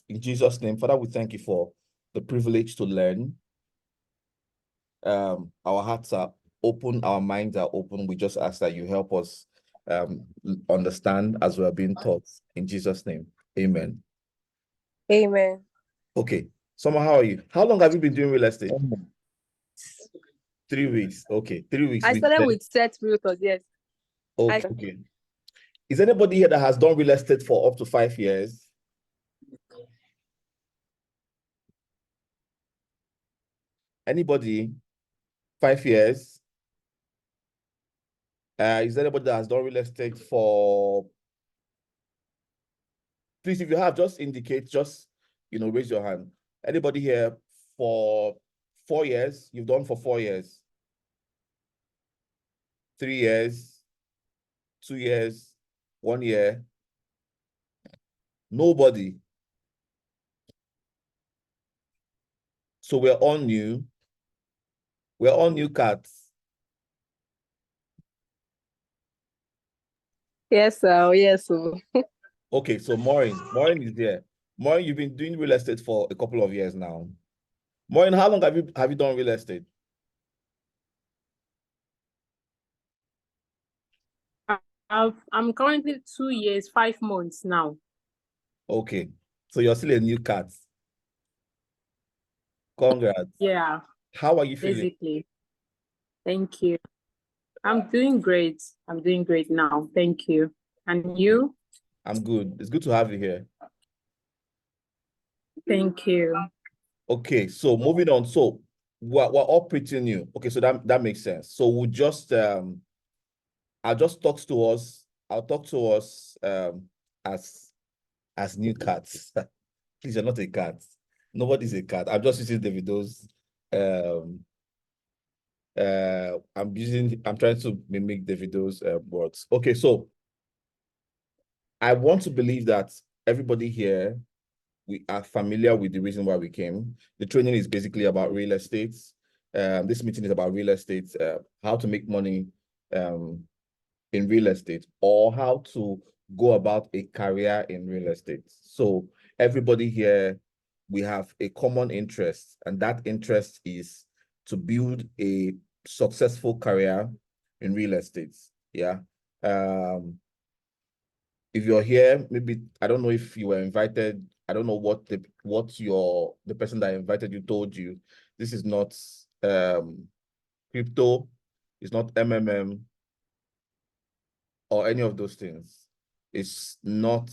In Jesus' name, Father, we thank you for the privilege to learn. Our hearts are open, our minds are open. We just ask that you help us understand as we are being taught. In Jesus' name, amen. Amen. Okay, Summer, how are you? How long have you been doing real estate? 3 weeks. Okay, 3 weeks. I started with set realtors, yes. Okay. Is anybody here that has done real estate for up to 5 years? Anybody? 5 years? Is there anybody that has done real estate for... Please, if you have, just indicate, raise your hand. Anybody here for 4 years? You've done for 4 years? 3 years? 2 years? 1 year? Nobody. So we're all new. We're all new cats. Yes, sir. Yes, sir. Okay, so Maureen is there. Maureen, you've been doing real estate for a couple of years now. Maureen, how long have you done real estate? I'm currently 2 years, 5 months now. Okay, so you're still a new cat. Congrats. Yeah. How are you feeling? Basically. Thank you. I'm doing great. I'm doing great now. Thank you. And you? I'm good. It's good to have you here. Thank you. Okay, so moving on. So we're all pretty new. Okay, so that makes sense. So we'll just I'll talk to us as new cats. Please, you're not a cat. Nobody's a cat. I'm just using Davido's I'm trying to mimic Davido's words. Okay, so I want to believe that everybody here, we are familiar with the reason why we came. The training is basically about real estate. This meeting is about real estate, how to make money in real estate, or how to go about a career in real estate. So everybody here, we have a common interest, and that interest is to build a successful career in real estate. Yeah. If you're here, maybe I don't know if you were invited. I don't know what the person that invited you told you. This is not crypto, it's not MMM or any of those things. It's not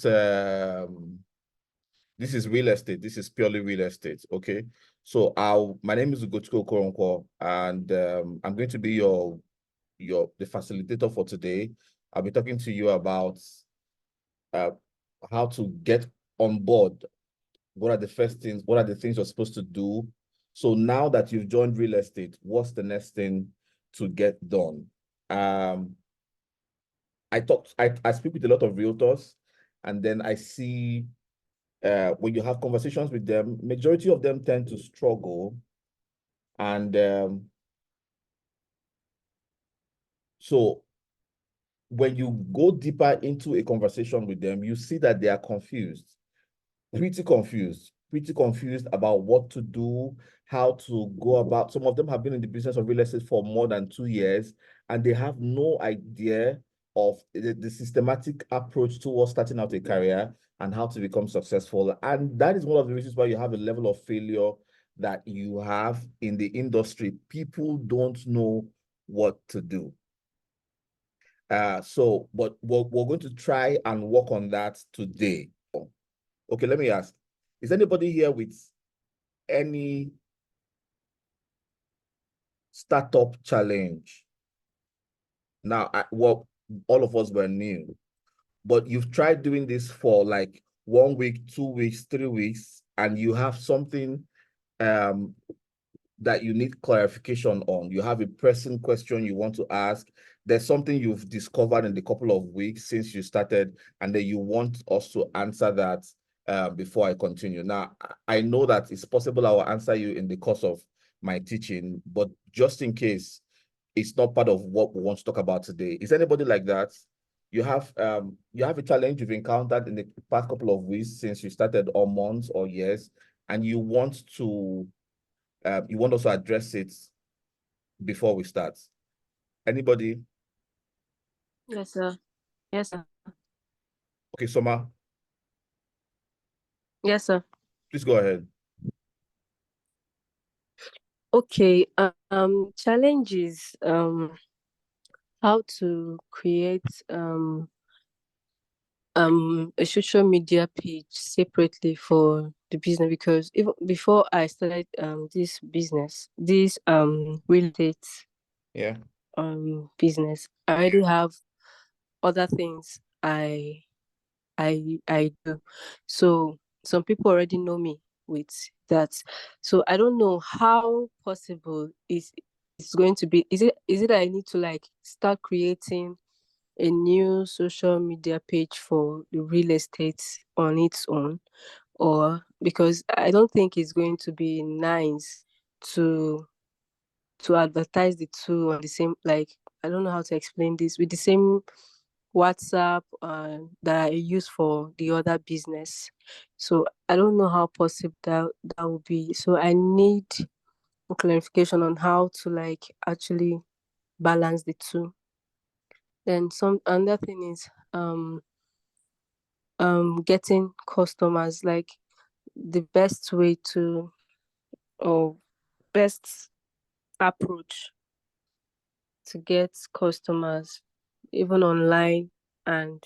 this is real estate. This is purely real estate. Okay. So my name is Ugochukwu Okoronkwo, and I'm going to be the facilitator for today. I'll be talking to you about how to get on board. What are the first things? What are the things you're supposed to do? So now that you've joined real estate, what's the next thing to get done? I speak with a lot of realtors, and then I see when you have conversations with them, majority of them tend to struggle. And so when you go deeper into a conversation with them, you see that they are confused, pretty confused about what to do, how to go about. Some of them have been in the business of real estate for more than 2 years, and they have no idea of the systematic approach towards starting out a career and how to become successful. And that is one of the reasons why you have a level of failure that you have in the industry. People don't know what to do. But we're going to try and work on that today. Okay, let me ask. Is anybody here with any startup challenge? Now, all of us were new, but you've tried doing this for like 1 week, 2 weeks, 3 weeks, and you have something that you need clarification on. You have a pressing question you want to ask. There's something you've discovered in the couple of weeks since you started, and then you want us to answer that before I continue. Now, I know that it's possible I will answer you in the course of my teaching, but just in case it's not part of what we want to talk about today. Is anybody like that? you have a challenge you've encountered in the past couple of weeks since you started, or months or years, and you want us to address it before we start. Anybody? Yes, sir. Yes, sir. Okay, Soma, Yes, sir. please go ahead. Okay. Challenges. How to create a social media page separately for the business, because even before I started this business, this real estate Yeah. business, I already have other things I do. So some people already know me with that. So I don't know how possible is it's going to be. Is it I need to like start creating a new social media page for the real estate on its own, or because I don't think it's going to be nice to advertise the two on the same, like, I don't know how to explain this, with the same WhatsApp that I use for the other business. So I don't know how possible that will be. So I need clarification on how to like actually balance the two. Then some another thing is getting customers, like the best way to, or best approach to get customers even online, and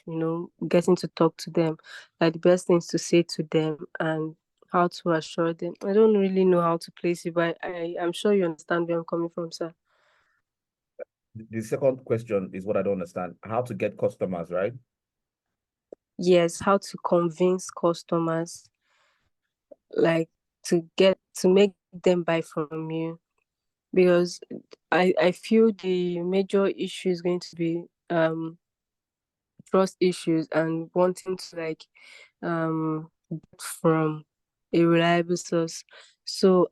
getting to talk to them, like the best things to say to them and how to assure them. I don't really know how to place it, but I'm sure you understand where I'm coming from, sir. The second question is what I don't understand. How to get customers, right? Yes, how to convince customers, like to make them buy from you, because I feel the major issue is going to be trust issues and wanting to like get from a reliable source. So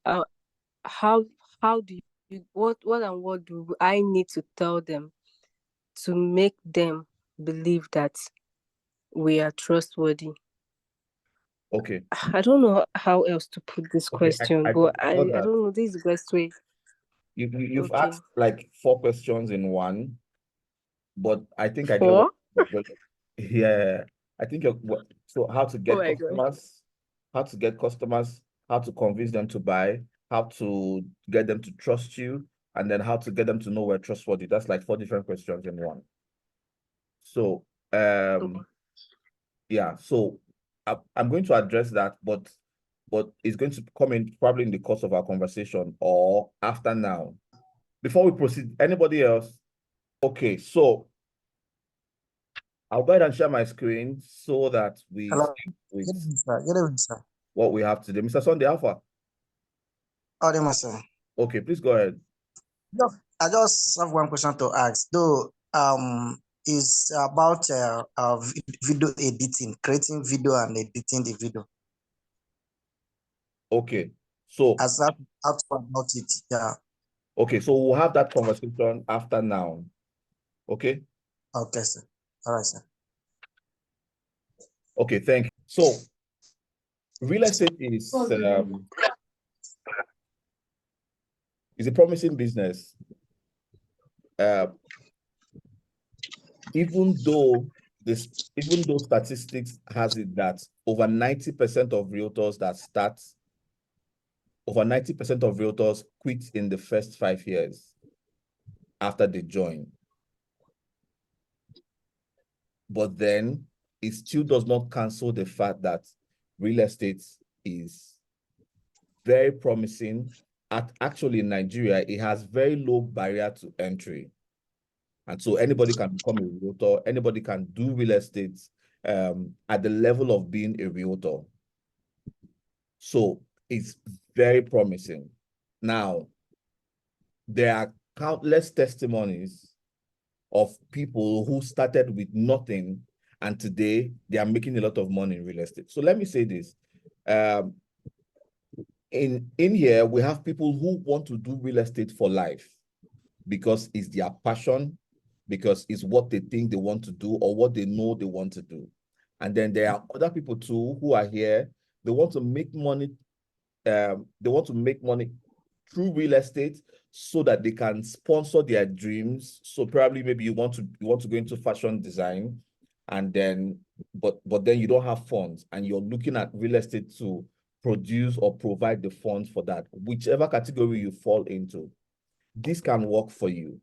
how do you, what do I need to tell them to make them believe that we are trustworthy? Okay. I don't know how else to put this Okay, question, I but got I that. don't know, this is the best way. You've Okay. asked like 4 questions in one, but I think I get what Four? yeah. I think so how to Oh get my god. customers, how to get customers, how to convince them to buy, how to get them to trust you, and then how to get them to know we're trustworthy. That's like 4 different questions in one. So Okay. yeah, so I'm going to address that, but it's going to come in probably in the course of our conversation or after now. Before we proceed, anybody else? Okay, so I'll go ahead and share my screen so that we Hello. see with Good evening, sir. Good evening, sir. what we have today. Mr. Sunday Alpha. How do you, sir? Okay, please go ahead. I just have one question to ask. Though, is about video editing, creating video and editing the video. Okay, so As that how to about it? Yeah. so we'll have that conversation after now. Okay. Okay, sir. All right, sir. Okay, thank you. So real estate is a promising business. Even though statistics has it that over 90% of realtors quit in the first 5 years after they join. But then it still does not cancel the fact that real estate is very promising. Actually, in Nigeria, it has very low barrier to entry. And so anybody can become a realtor, anybody can do real estate at the level of being a realtor. So it's very promising. Now, there are countless testimonies of people who started with nothing and today they are making a lot of money in real estate. So let me say this. In here, we have people who want to do real estate for life because it's their passion, because it's what they think they want to do or what they know they want to do. And then there are other people too who are here. They want to make money. They want to make money through real estate so that they can sponsor their dreams. So probably maybe you want to go into fashion design, and then but then you don't have funds, and you're looking at real estate to produce or provide the funds for that. Whichever category you fall into, this can work for you.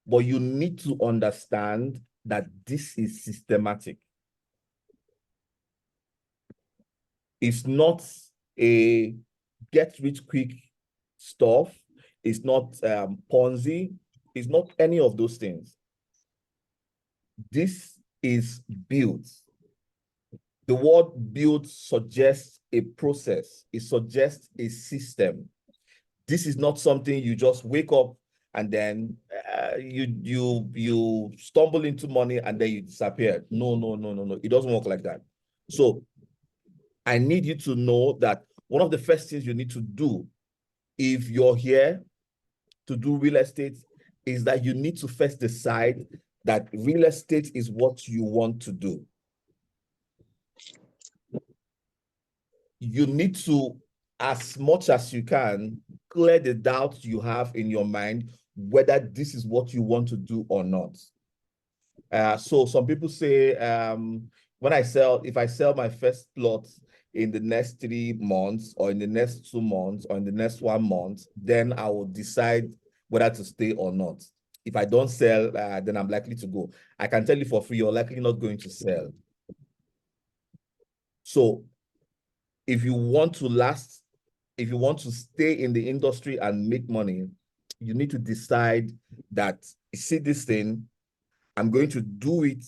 But you need to understand that this is systematic. It's not a get rich quick stuff. It's not Ponzi. It's not any of those things. This is built. The word build suggests a process. It suggests a system. This is not something you just wake up and then you stumble into money and then you disappear. No. It doesn't work like that. So I need you to know that one of the first things you need to do if you're here to do real estate is that you need to first decide that real estate is what you want to do. You need to, as much as you can, clear the doubts you have in your mind whether this is what you want to do or not. So some people say, if I sell my first plot in the next 3 months or in the next 2 months or in the next 1 month, then I will decide whether to stay or not. If I don't sell, then I'm likely to go. I can tell you for free, you're likely not going to sell. So if you want to last, if you want to stay in the industry and make money, you need to decide that, see this thing, I'm going to do it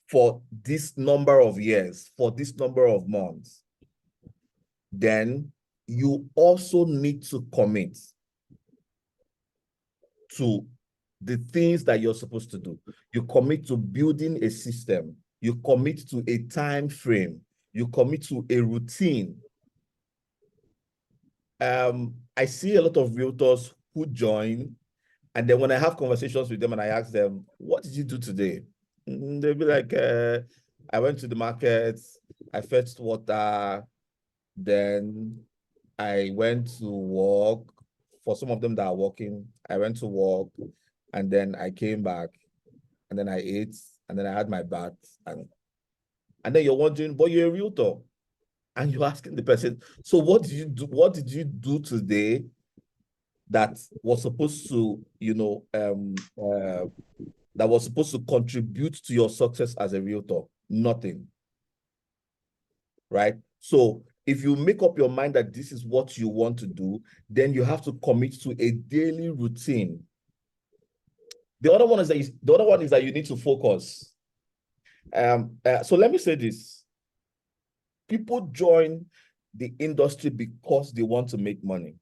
for this number of years, for this number of months. Then you also need to commit to the things that you're supposed to do. You commit to building a system. You commit to a time frame. You commit to a routine. I see a lot of realtors who join, and then when I have conversations with them and I ask them, what did you do today? They'll be like, I went to the market, I fetched water, then I went to walk. For some of them that are walking, I went to walk, and then I came back, and then I ate, and then I had my bath, and then you're wondering, but you're a realtor, and you're asking the person, so what did you do? What did you do today that was supposed to, that was supposed to contribute to your success as a realtor? Nothing, right? So if you make up your mind that this is what you want to do, then you have to commit to a daily routine. The other one is that you need to focus. So let me say this. People join the industry because they want to make money.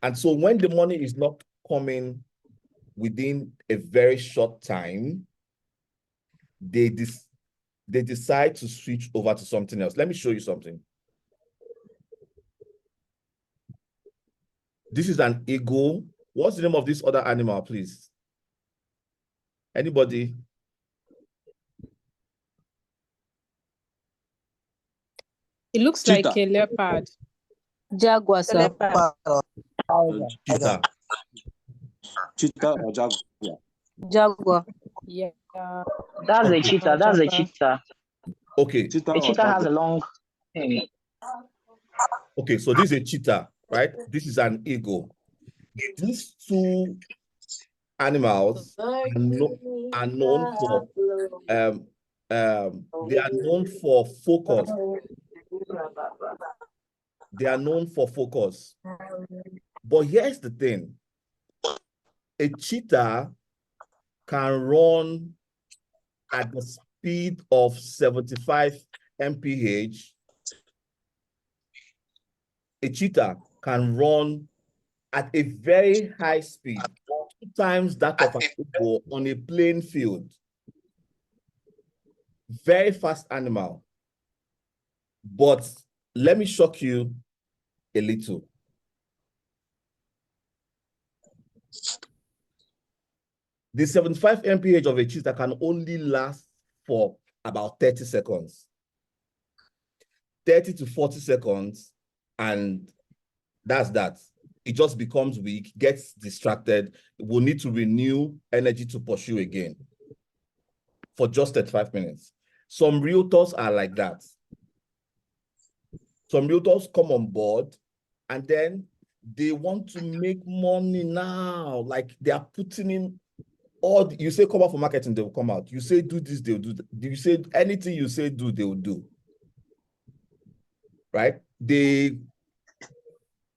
And so when the money is not coming within a very short time, they decide to switch over to something else. Let me show you something. This is an eagle. What's the name of this other animal, please? Anybody? It looks Cheetah. like a leopard. Jaguar, sir. Cheetah. Cheetah or jaguar? Jaguar. Yeah. That's a Okay. cheetah. That's a cheetah. Okay. Cheetah The or cheetah has jaguar? a long tail. Okay, so this is a cheetah, right? This is an eagle. These two animals are known for they are known for focus. They are known for focus. But here's the thing. A cheetah can run at the speed of 75 mph. A cheetah can run at a very high speed, 2 times that of an eagle on a playing field. Very fast animal. But let me shock you a little. The 75 mph of a cheetah can only last for about 30 seconds. 30 to 40 seconds, and that's that. It just becomes weak, gets distracted, will need to renew energy to pursue again for just 35 minutes. Some realtors are like that. Some realtors come on board and then they want to make money now. Like they are putting in all, you say come out for marketing, they will come out. You say do this, they'll do that. You say anything you say do, they will do. Right?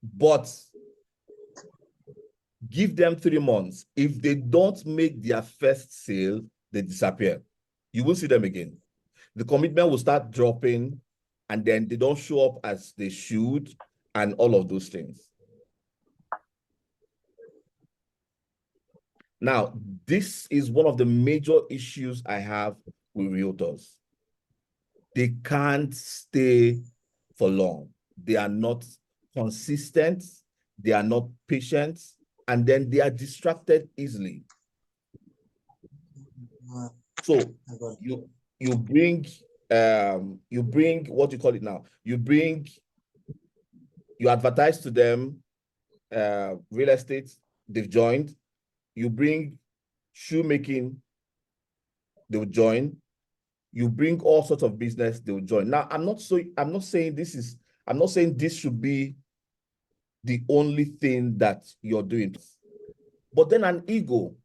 But give them 3 months. If they don't make their first sale, they disappear. You will see them again. The commitment will start dropping, and then they don't show up as they should, and all of those things. Now, this is one of the major issues I have with realtors. They can't stay for long. They are not consistent. They are not patient. And then they are distracted easily. So you bring what you call it now. You advertise to them real estate, they've joined. You bring shoemaking, they'll join. You bring all sorts of business, they'll join. Now, I'm not saying this should be the only thing that you're doing. But then an ego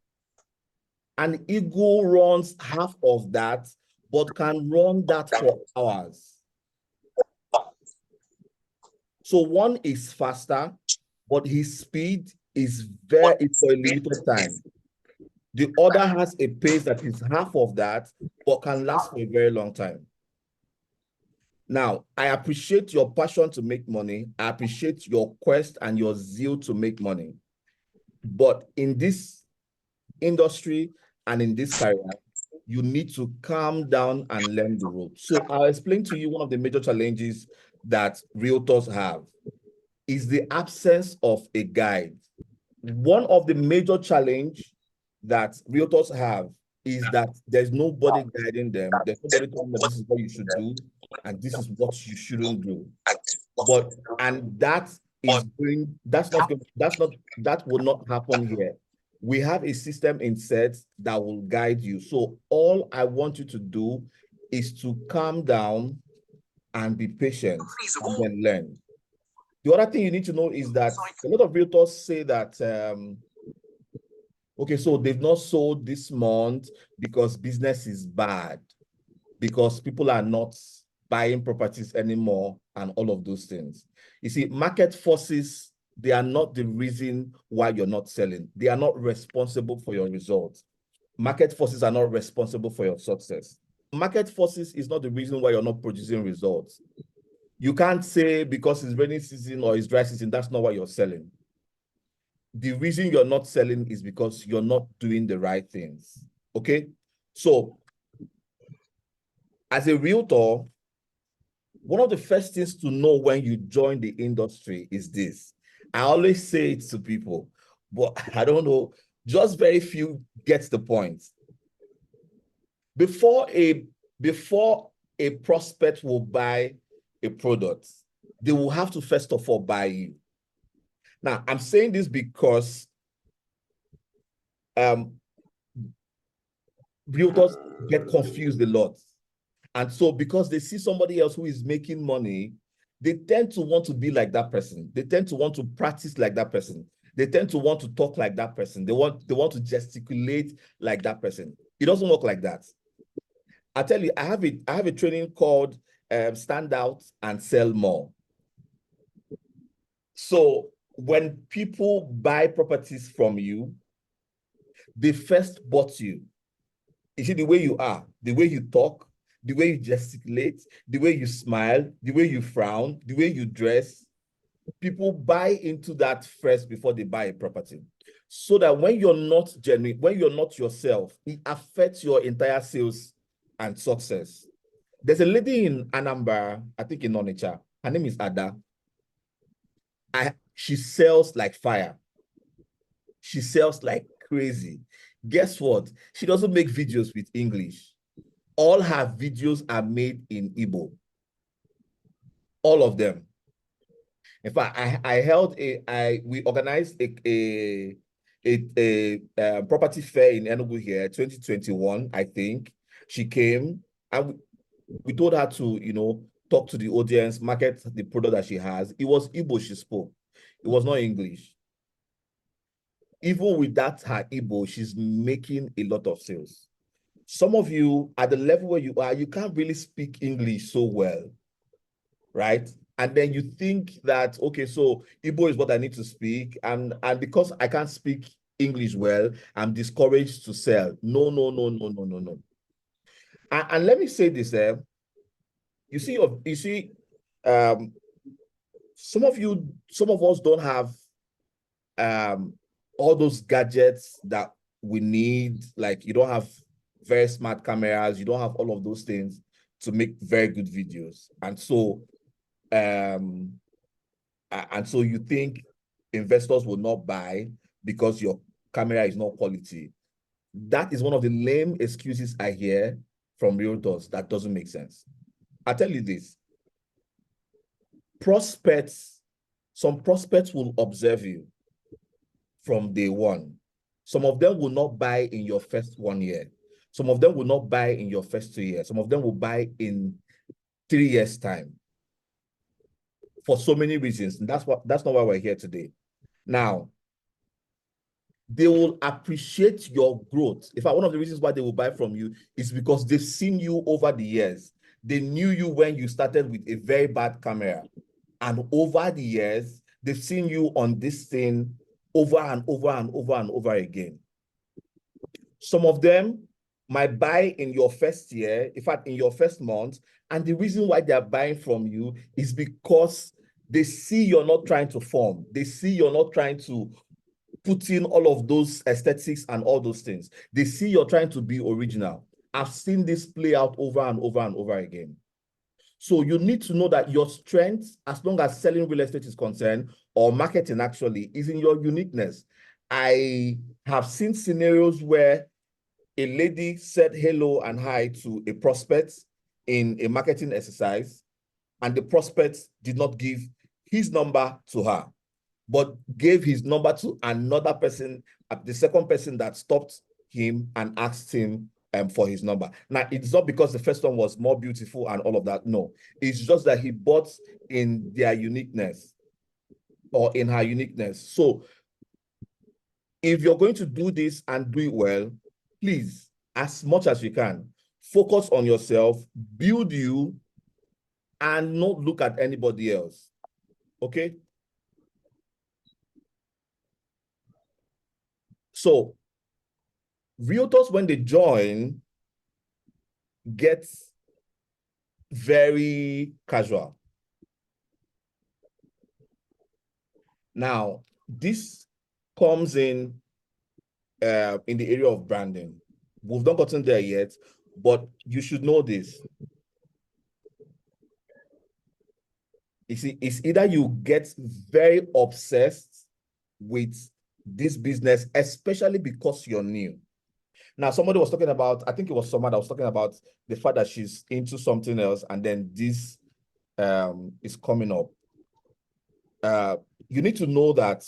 runs half of that, but can run that for hours. So one is faster, but his speed is for a limited time. The other has a pace that is half of that, but can last for a very long time. Now, I appreciate your passion to make money. I appreciate your quest and your zeal to make money. But in this industry and in this career, you need to calm down and learn the ropes. So I'll explain to you one of the major challenges that realtors have is the absence of a guide. One of the major challenges that realtors have is that there's nobody guiding them. There's nobody telling them this is what you should do and this is what you shouldn't do. That will not happen here. We have a system in set that will guide you. So all I want you to do is to calm down and be patient and then learn. The other thing you need to know is that a lot of realtors say that, okay, so they've not sold this month because business is bad, because people are not buying properties anymore and all of those things. You see, market forces, they are not the reason why you're not selling. They are not responsible for your results. Market forces are not responsible for your success. Market forces is not the reason why you're not producing results. You can't say because it's rainy season or it's dry season, that's not why you're selling. The reason you're not selling is because you're not doing the right things, okay? So, as a realtor, one of the first things to know when you join the industry is this. I always say it to people, but I don't know, just very few get the point. Before a prospect will buy a product, they will have to first of all buy you. Now, I'm saying this because realtors get confused a lot. And so because they see somebody else who is making money, they tend to want to be like that person. They tend to want to practice like that person. They tend to want to talk like that person. They want to gesticulate like that person. It doesn't work like that. I tell you, I have a training called Stand Out and Sell More. So when people buy properties from you, they first bought you. You see the way you are, the way you talk, the way you gesticulate, the way you smile, the way you frown, the way you dress. People buy into that first before they buy a property. So that when you're not genuine, when you're not yourself, it affects your entire sales and success. There's a lady in Anambra, I think in Onitsha. Her name is Ada. She sells like fire. She sells like crazy. Guess what? She doesn't make videos with English. All her videos are made in Igbo. All of them. In fact, we organized a property fair in Enugu here, 2021, I think. She came and we told her to, talk to the audience, market the product that she has. It was Igbo she spoke. It was not English. Even with that, her Igbo, she's making a lot of sales. Some of you, at the level where you are, you can't really speak English so well, right? And then you think that, okay, so Igbo is what I need to speak. And because I can't speak English well, I'm discouraged to sell. No, no, no, no, no, no, no. And let me say this, you see, some of us don't have all those gadgets that we need. Like, you don't have very smart cameras, you don't have all of those things to make very good videos. And so you think investors will not buy because your camera is not quality. That is one of the lame excuses I hear from realtors that doesn't make sense. I'll tell you this. Some prospects will observe you from day one. Some of them will not buy in your first 1 year. Some of them will not buy in your first 2 years. Some of them will buy in 3 years' time. For so many reasons. And that's not why we're here today. Now, they will appreciate your growth. In fact, one of the reasons why they will buy from you is because they've seen you over the years. They knew you when you started with a very bad camera. And over the years, they've seen you on this thing over and over and over and over again. Some of them might buy in your first year, in fact, in your first month. And the reason why they're buying from you is because they see you're not trying to form. They see you're not trying to put in all of those aesthetics and all those things. They see you're trying to be original. I've seen this play out over and over and over again. So you need to know that your strength, as long as selling real estate is concerned, or marketing actually, is in your uniqueness. I have seen scenarios where a lady said hello and hi to a prospect in a marketing exercise, and the prospect did not give his number to her, but gave his number to another person, the second person that stopped him and asked him for his number. Now, it's not because the first one was more beautiful and all of that. No, it's just that he bought in their uniqueness or in her uniqueness. So if you're going to do this and do it well, please, as much as you can, focus on yourself, build you, and not look at anybody else. Okay? So realtors, when they join, get very casual. Now, this comes in the area of branding. We've not gotten there yet, but you should know this. You see, it's either you get very obsessed with this business, especially because you're new. Now, somebody was talking about, I think it was someone that was talking about the fact that she's into something else, and then this is coming up. You need to know that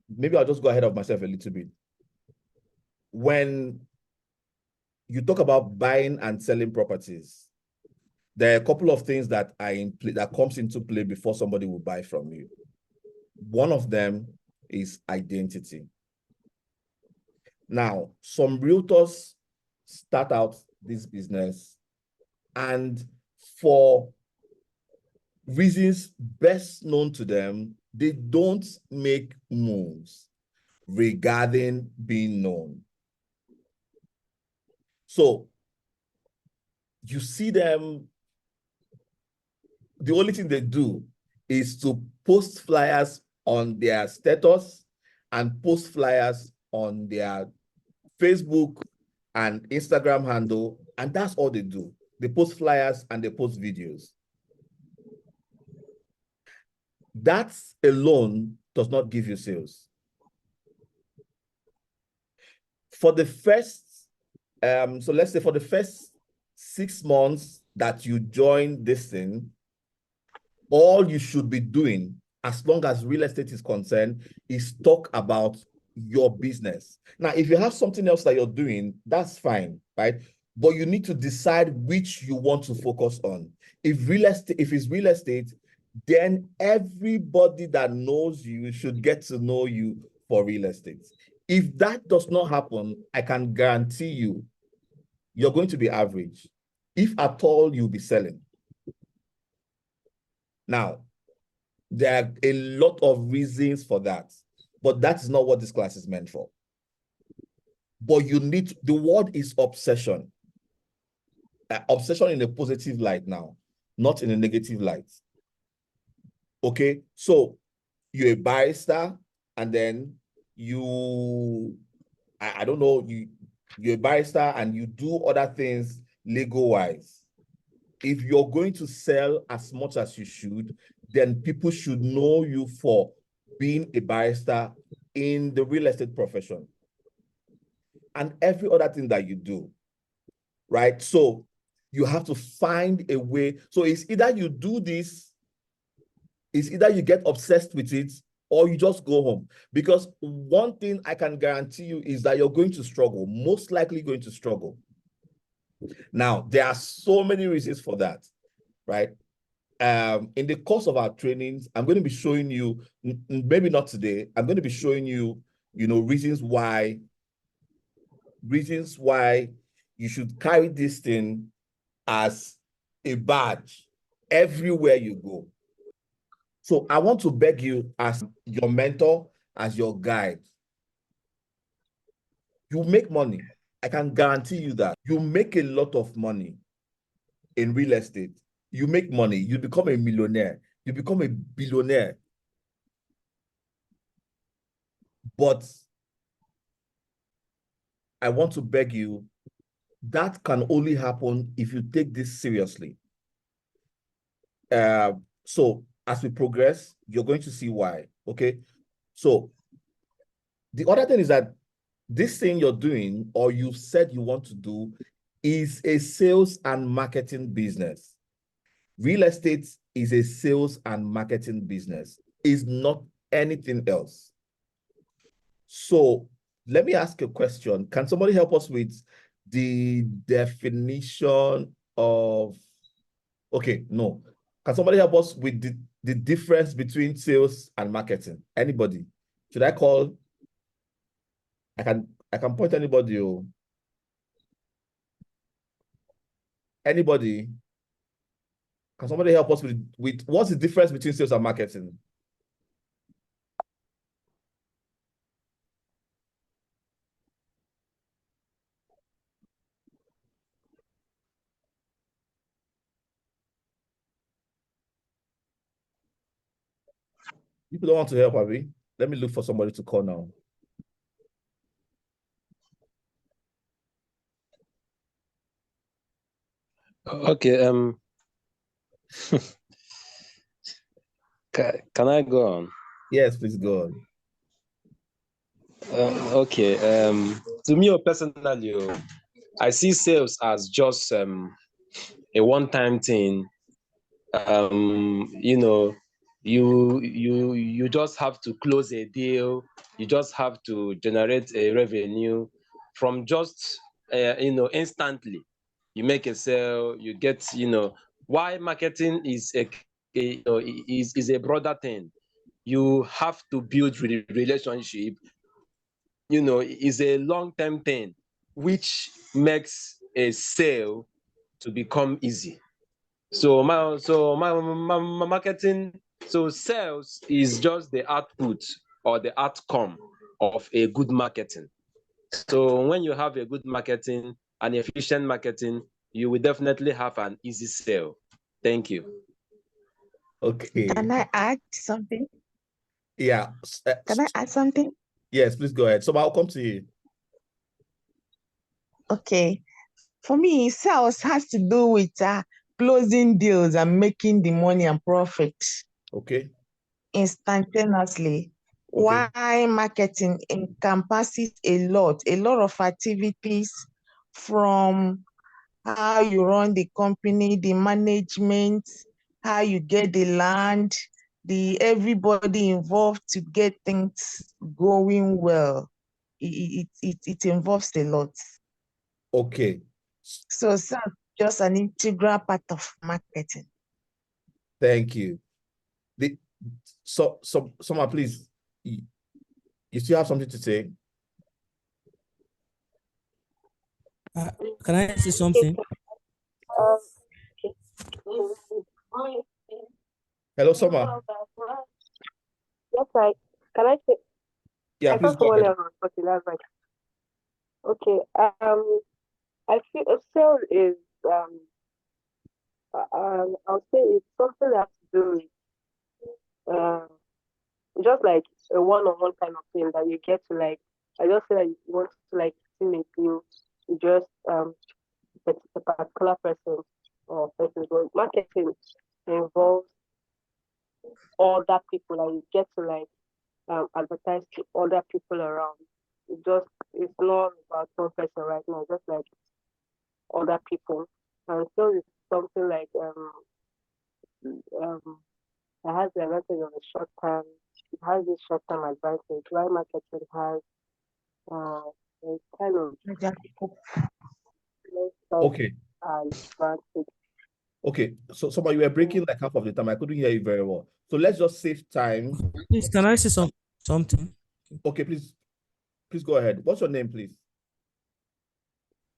maybe I'll just go ahead of myself a little bit. When you talk about buying and selling properties, there are a couple of things that are in play, that comes into play before somebody will buy from you. One of them is identity. Now, some realtors start out this business, and for reasons best known to them, they don't make moves regarding being known. So you see them, the only thing they do is to post flyers on their status and post flyers on their Facebook and Instagram handle, and that's all they do. They post flyers and they post videos. That alone does not give you sales. For the first, so let's say for the first 6 months that you join this thing, all you should be doing, as long as real estate is concerned, is talk about your business. Now, if you have something else that you're doing, that's fine, right? But you need to decide which you want to focus on. If it's real estate, then everybody that knows you should get to know you for real estate. If that does not happen, I can guarantee you, you're going to be average. If at all, you'll be selling. Now, there are a lot of reasons for that, but that's not what this class is meant for. But the word is obsession. Obsession in a positive light now, not in a negative light. Okay, so you're a barrister, and then I don't know, you're a barrister and you do other things legal-wise. If you're going to sell as much as you should, then people should know you for being a barrister in the real estate profession and every other thing that you do, right? So you have to find a way. So it's either you do this, it's either you get obsessed with it, or you just go home. Because one thing I can guarantee you is that you're going to struggle, most likely going to struggle. Now, there are so many reasons for that, right? In the course of our trainings, I'm going to be showing you, maybe not today, I'm going to be showing you, reasons why you should carry this thing as a badge everywhere you go. So I want to beg you, as your mentor, as your guide, you make money. I can guarantee you that. You make a lot of money in real estate. You make money, you become a millionaire, you become a billionaire. But I want to beg you, that can only happen if you take this seriously. So as we progress, you're going to see why, okay? So the other thing is that this thing you're doing, or you said you want to do, is a sales and marketing business. Real estate is a sales and marketing business. It's not anything else. So let me ask a question. Can somebody help us with the definition of, okay, no. Can somebody help us with the difference between sales and marketing? Anybody? Should I call? I can point anybody. Anybody? Can somebody help us with what's the difference between sales and marketing? People don't want to help, Abby. Let me look for somebody to call now. Okay. Can I go on? Yes, please go on. Okay. To me personally, I see sales as just a one-time thing. You just have to close a deal. You just have to generate a revenue from just instantly. You make a sale. You get why marketing is is a broader thing. You have to build relationship. Is a long-term thing, which makes a sale to become easy. So my marketing, so sales is just the output or the outcome of a good marketing. So when you have a good marketing, an efficient marketing, you will definitely have an easy sale. Thank you. Okay. Can I add something? Yeah. Can I add something? Yes, please go ahead. So I'll come to you. Okay. For me, sales has to do with closing deals and making the money and profit. Okay. instantaneously. Okay. Why marketing encompasses a lot of activities, from how you run the company, the management, how you get the land, the everybody involved to get things going well. It involves a lot. Okay. So it's just an integral part of marketing. Thank you. Someone, please, you still have something to say? Can I say something? Hello, Summer. Yes, can I say? Yeah, I please thought go someone ahead. else was talking. That's right. Okay. I feel a sale is I'll say it's something that has to do with just like a one-on-one kind of thing that you get to like. I just feel like you want to like see a deal. You just a particular person or person. But marketing involves other people. Like you get to like advertise to other people around. It's not about one person right now. Just like other people, and so it's something like um it has the advantage of the short term. It has this short term advantage. While marketing has a kind of long Okay. advantage. Okay. So, Summer, you were breaking like half of the time. I couldn't hear you very well. So let's just save time. Please, can I say something? Okay, please go ahead. What's your name, please?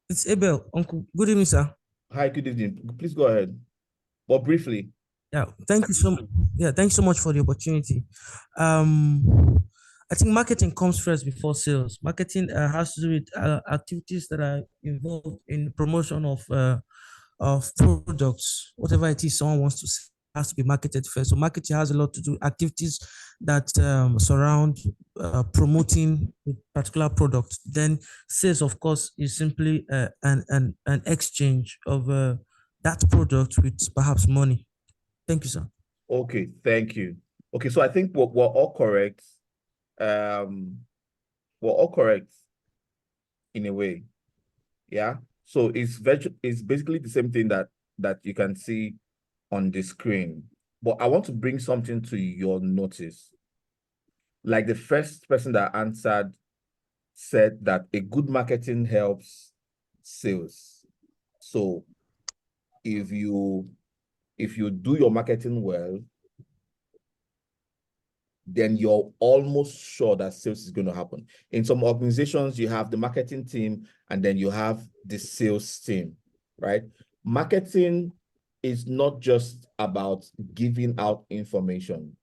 It's Abel, Uncle. Good evening, sir. Hi, good evening. Please go ahead. But briefly. Yeah, thank you so much. Yeah, thanks so much for the opportunity. I think marketing comes first before sales. Marketing has to do with activities that are involved in promotion of products, whatever it is someone wants to sell has to be marketed first. So marketing has a lot to do activities that surround promoting a particular product. Then sales, of course, is simply an exchange of that product with perhaps money. Thank you, sir. Okay, thank you. Okay, so I think we're all correct. We're all correct in a way. Yeah. So it's basically the same thing that you can see on the screen. But I want to bring something to your notice. Like the first person that answered said that a good marketing helps sales. So if you do your marketing well, then you're almost sure that sales is going to happen. In some organizations, you have the marketing team and then you have the sales team, right? Marketing is not just about giving out information.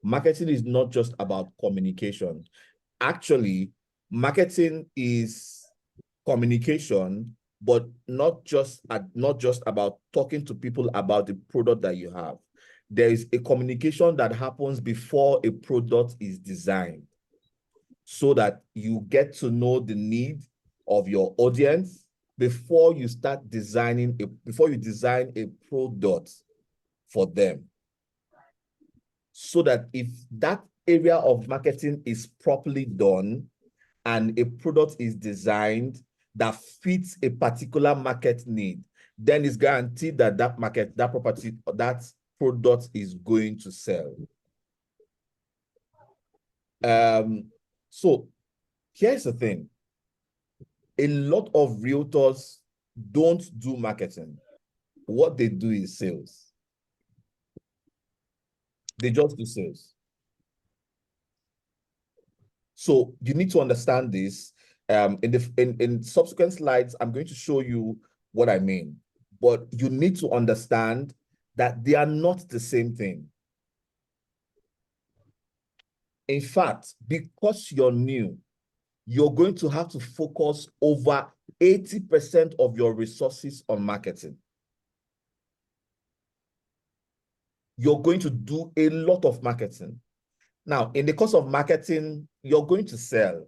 Marketing is not just about communication. Actually, marketing is communication, but not just about talking to people about the product that you have. There is a communication that happens before a product is designed, so that you get to know the need of your audience before you design a product for them. So that if that area of marketing is properly done and a product is designed that fits a particular market need, then it's guaranteed that that product is going to sell. So here's the thing. A lot of realtors don't do marketing. What they do is sales. They just do sales. So you need to understand this. In subsequent slides, I'm going to show you what I mean. But you need to understand that they are not the same thing. In fact, because you're new, you're going to have to focus over 80% of your resources on marketing. You're going to do a lot of marketing. Now, in the course of marketing, you're going to sell,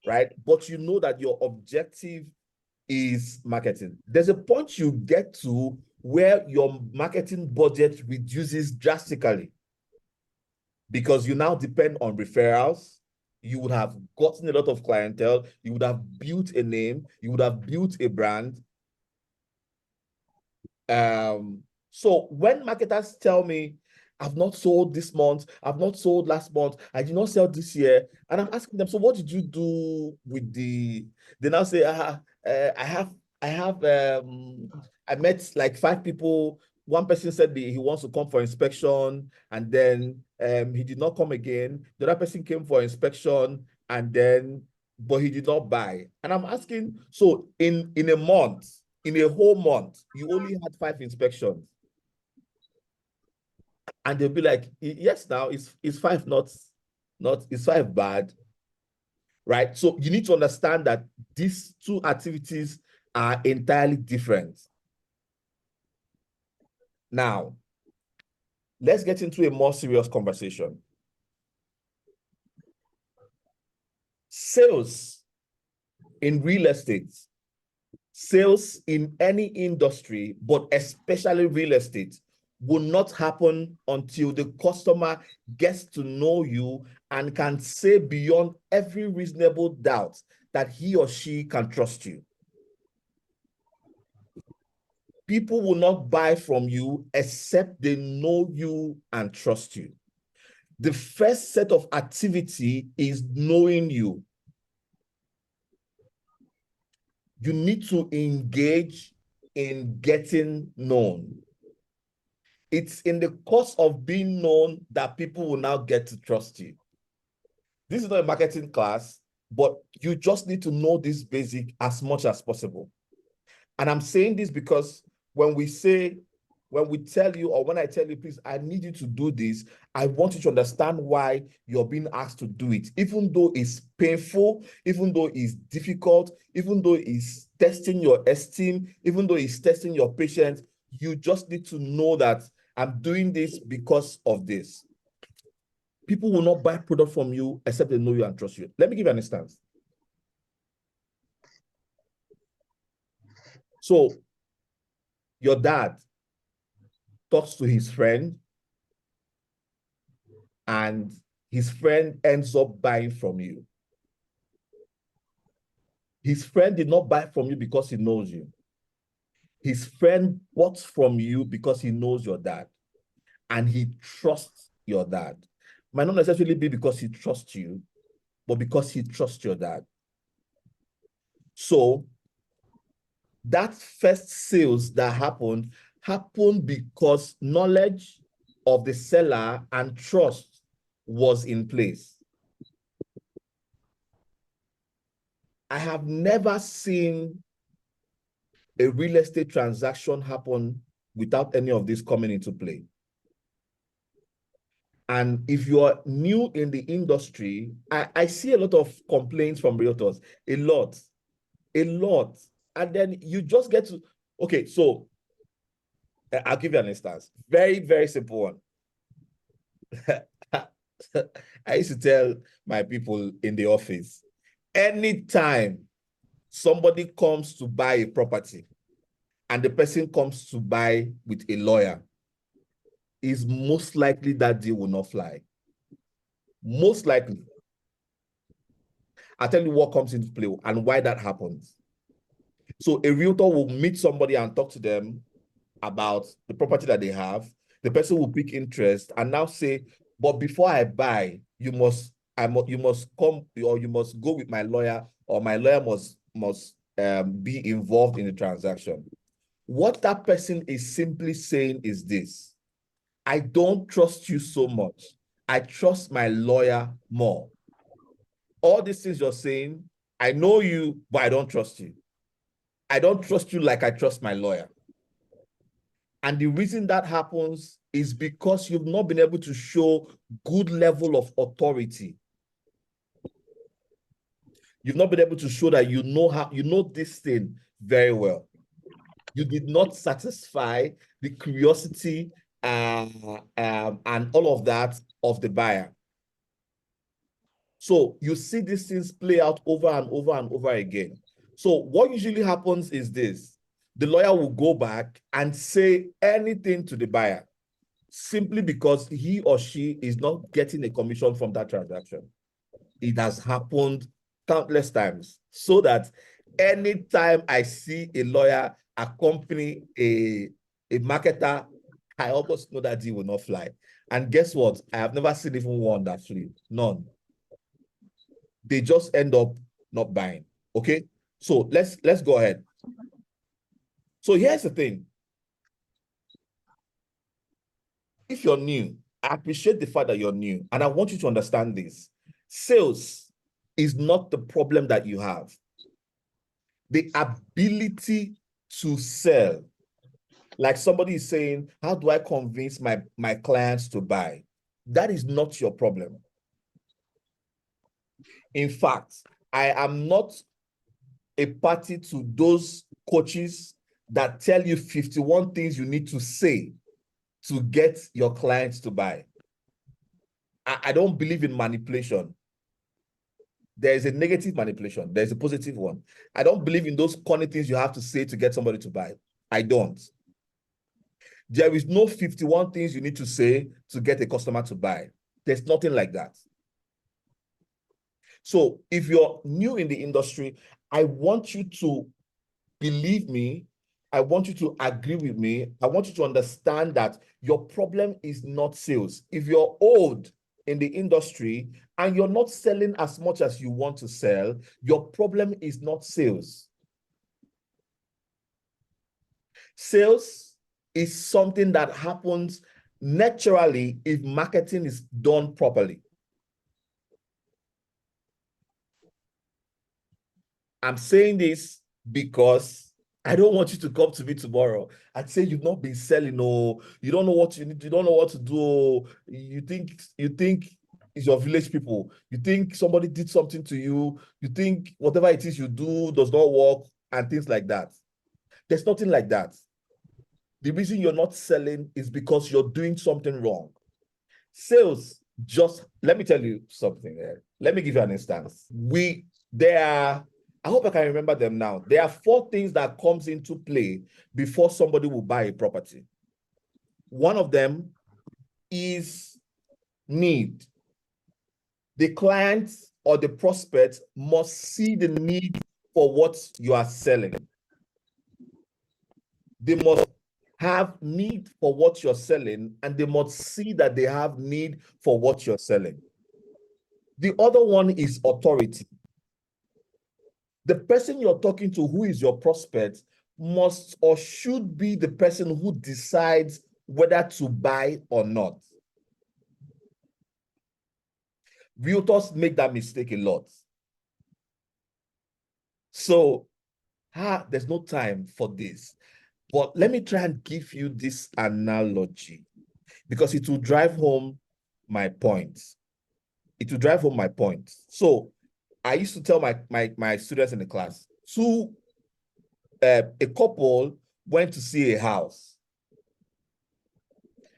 right? But you know that your objective is marketing. There's a point you get to where your marketing budget reduces drastically. because you now depend on referrals. You would have gotten a lot of clientele. You would have built a name. You would have built a brand. So when marketers tell me, I've not sold this month, I've not sold last month, I did not sell this year, and I'm asking them, so what did you do with the? They now say, I met like 5 people. One person said he wants to come for inspection, and then he did not come again. The other person came for inspection, and then but he did not buy. And I'm asking, so in a month, in a whole month, you only had 5 inspections. And they'll be like, yes, now it's 5 not it's 5 bad. Right? So you need to understand that these 2 activities are entirely different. Now, let's get into a more serious conversation. Sales in real estate, sales in any industry, but especially real estate, will not happen until the customer gets to know you and can say beyond every reasonable doubt that he or she can trust you. People will not buy from you except they know you and trust you. The first set of activity is knowing you. You need to engage in getting known. It's in the course of being known that people will now get to trust you. This is not a marketing class, but you just need to know this basic as much as possible. And I'm saying this because when we tell you, or when I tell you, please, I need you to do this, I want you to understand why you're being asked to do it, even though it's painful, even though it's difficult, even though it's testing your esteem, even though it's testing your patience. You just need to know that I'm doing this because of this. People will not buy product from you except they know you and trust you. Let me give you an instance. So your dad talks to his friend, and his friend ends up buying from you. His friend did not buy from you because he knows you. His friend bought from you because he knows your dad and he trusts your dad. Might not necessarily be because he trusts you, but because he trusts your dad. So that first sales that happened because knowledge of the seller and trust was in place. I have never seen a real estate transaction happen without any of this coming into play. And if you're new in the industry, I see a lot of complaints from realtors, a lot. And then you just get to, okay, so I'll give you an instance. Very, very simple one. I used to tell my people in the office, anytime somebody comes to buy a property and the person comes to buy with a lawyer, is most likely that deal will not fly. Most likely. I'll tell you what comes into play and why that happens. So a realtor will meet somebody and talk to them about the property that they have. The person will pick interest and now say, but before I buy, you must come, or you must go with my lawyer, or my lawyer must be involved in the transaction. What that person is simply saying is this: I don't trust you so much. I trust my lawyer more. All these things you're saying, I know you, but I don't trust you. I don't trust you like I trust my lawyer. And the reason that happens is because you've not been able to show good level of authority. You've not been able to show that you know this thing very well. You did not satisfy the curiosity and all of that of the buyer. So you see these things play out over and over and over again. So what usually happens is this: the lawyer will go back and say anything to the buyer. simply because he or she is not getting a commission from that transaction. It has happened countless times, so that anytime I see a lawyer accompany a marketer, I almost know that deal will not fly. And guess what? I have never seen even one that flew. None. They just end up not buying. Okay, so let's go ahead. So here's the thing. If you're new, I appreciate the fact that you're new, and I want you to understand this. Sales is not the problem that you have. The ability to sell. Like somebody is saying, how do I convince my clients to buy? That is not your problem. In fact, I am not a party to those coaches that tell you 51 things you need to say to get your clients to buy. I don't believe in manipulation. There is a negative manipulation. There's a positive one. I don't believe in those corny things you have to say to get somebody to buy. I don't. There is no 51 things you need to say to get a customer to buy. There's nothing like that. So if you're new in the industry, I want you to believe me. I want you to agree with me. I want you to understand that your problem is not sales. If you're old in the industry and you're not selling as much as you want to sell, your problem is not sales. Sales is something that happens naturally if marketing is done properly. I'm saying this because I don't want you to come to me tomorrow and say you've not been selling, or you don't know what you need, you don't know what to do. You think it's your village people. You think somebody did something to you. You think whatever it is you do does not work and things like that. There's nothing like that. The reason you're not selling is because you're doing something wrong. Sales, just let me tell you something there. Let me give you an instance. I hope I can remember them now. There are 4 things that comes into play before somebody will buy a property. One of them is need. The client or the prospect must see the need for what you are selling. They must have need for what you're selling, and they must see that they have need for what you're selling. The other one is authority. The person you're talking to, who is your prospect, must or should be the person who decides whether to buy or not. Realtors make that mistake a lot. So, there's no time for this. But let me try and give you this analogy because it will drive home my point. It will drive home my point. So, I used to tell my students in the class, a couple went to see a house,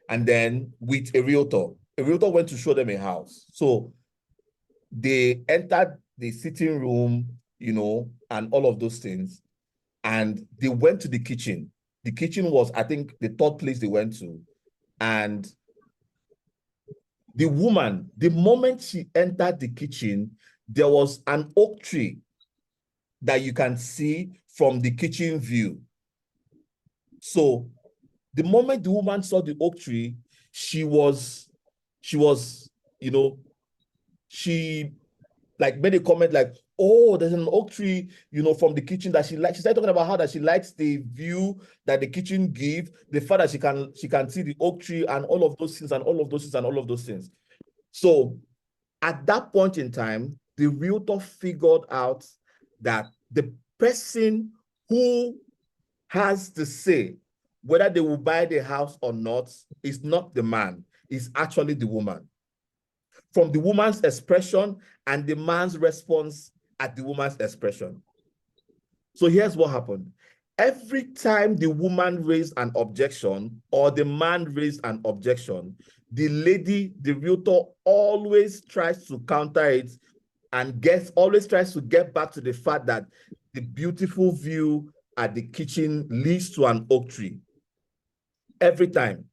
and then with a realtor went to show them a house. So they entered the sitting room, and all of those things, and they went to the kitchen. The kitchen was, I think, the 3rd place they went to. And the woman, the moment she entered the kitchen, there was an oak tree that you can see from the kitchen view. So the moment the woman saw the oak tree, she like made a comment like, oh, there's an oak tree, from the kitchen that she likes. She started talking about how that she likes the view that the kitchen gives, the fact that she can see the oak tree and all of those things and all of those things and all of those things. So at that point in time, the realtor figured out that the person who has to say whether they will buy the house or not is not the man, it's actually the woman. From the woman's expression and the man's response at the woman's expression. So here's what happened. Every time the woman raised an objection or the man raised an objection, the lady, the realtor, always tries to counter it and always tries to get back to the fact that the beautiful view at the kitchen leads to an oak tree. Every time.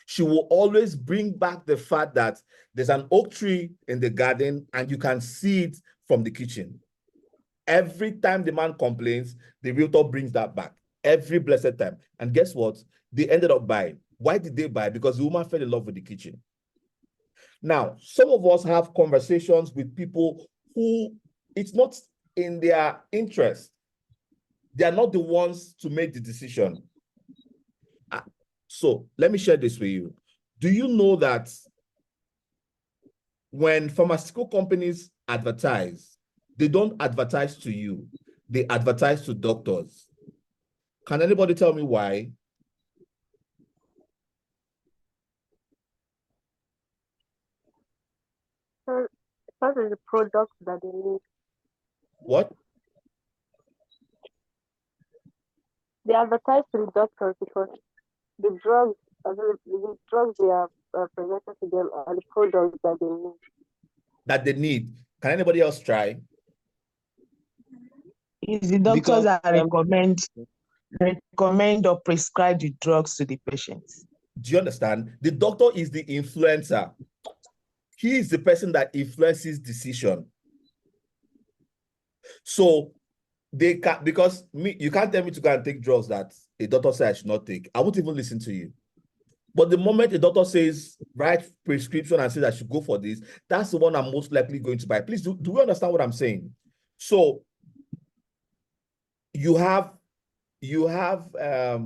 She will always bring back the fact that there's an oak tree in the garden and you can see it from the kitchen. Every time the man complains, the realtor brings that back. Every blessed time. And guess what? They ended up buying. Why did they buy? Because the woman fell in love with the kitchen. Now, some of us have conversations with people who it's not in their interest. They are not the ones to make the decision. So let me share this with you. Do you know that when pharmaceutical companies advertise, they don't advertise to you, they advertise to doctors? Can anybody tell me why? Because of the products that they need. What? They advertise to the doctors because the drugs they are presented to them are the products that they need. That they need. Can anybody else try? It's the doctors that recommend or prescribe the drugs to the patients. Do you understand? The doctor is the influencer. He is the person that influences decision. So they can, because you can't tell me to go and take drugs that a doctor says I should not take. I won't even listen to you. But the moment a doctor says, write prescription and says I should go for this, that's the one I'm most likely going to buy. Please, do we understand what I'm saying? So you have, I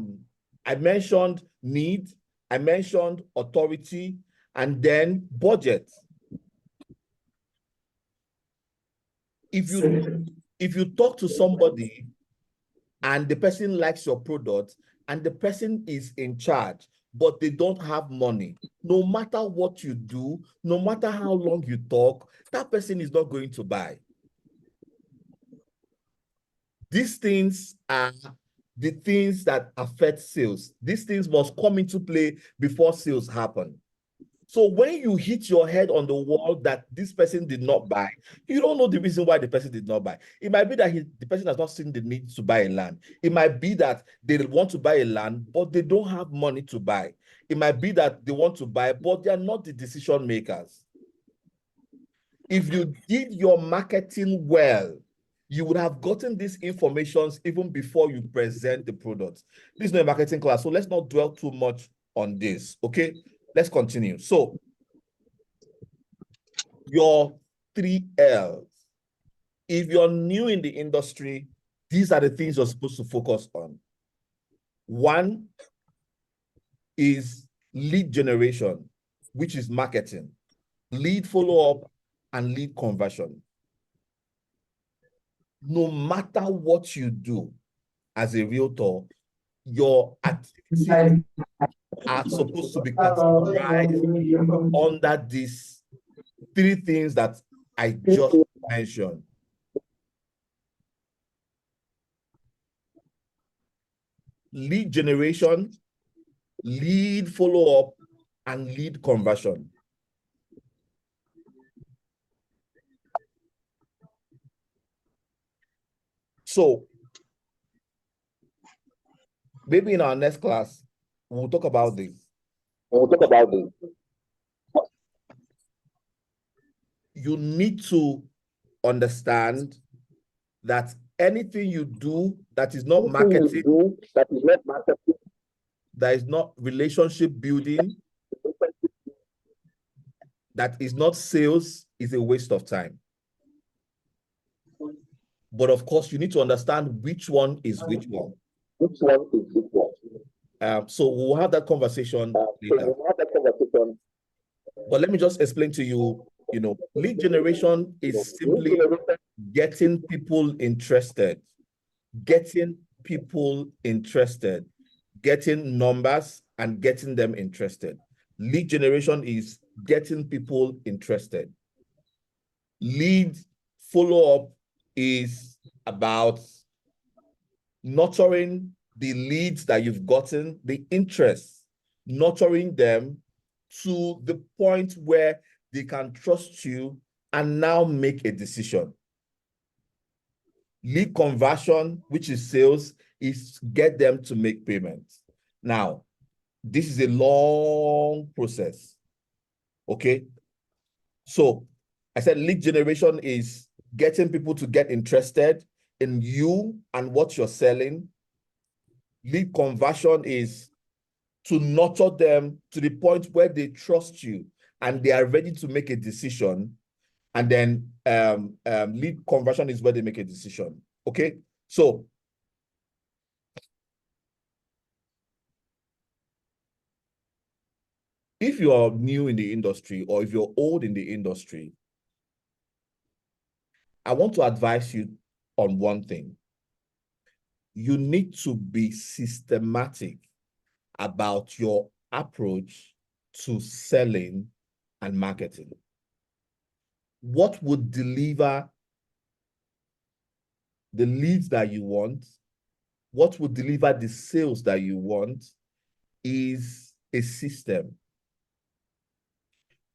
mentioned need, I mentioned authority, and then budget. If you talk to somebody and the person likes your product and the person is in charge, but they don't have money, no matter what you do, no matter how long you talk, that person is not going to buy. These things are the things that affect sales. These things must come into play before sales happen. So when you hit your head on the wall that this person did not buy, you don't know the reason why the person did not buy. It might be that the person has not seen the need to buy a land. It might be that they want to buy a land, but they don't have money to buy. It might be that they want to buy, but they are not the decision makers. If you did your marketing well, you would have gotten these informations even before you present the product. This is not a marketing class, so let's not dwell too much on this, okay? Let's continue. So, your 3Ls. If you're new in the industry, these are the things you're supposed to focus on. One is lead generation, which is marketing, lead follow-up, and lead conversion. No matter what you do as a realtor, your activities are supposed to be categorized under these three things that I just mentioned. Lead generation, lead follow-up, and lead conversion. So maybe in our next class, we'll talk about this. You need to understand that anything you do that is not marketing, that is not relationship building, that is not sales, is a waste of time. But of course, you need to understand which one is which one. So we'll have that conversation later. But let me just explain to you, lead generation is simply getting people interested, getting numbers and getting them interested. Lead generation is getting people interested. Lead follow-up is about nurturing the leads that you've gotten, the interest, nurturing them to the point where they can trust you and now make a decision. Lead conversion, which is sales, is get them to make payments. Now, This is a long process. Okay. So I said lead generation is getting people to get interested in you and what you're selling. Lead conversion is to nurture them to the point where they trust you and they are ready to make a decision. And then lead conversion is where they make a decision. Okay. So if you're new in the industry or if you're old in the industry, I want to advise you on one thing. You need to be systematic about your approach to selling and marketing. What would deliver the leads that you want, what would deliver the sales that you want is a system.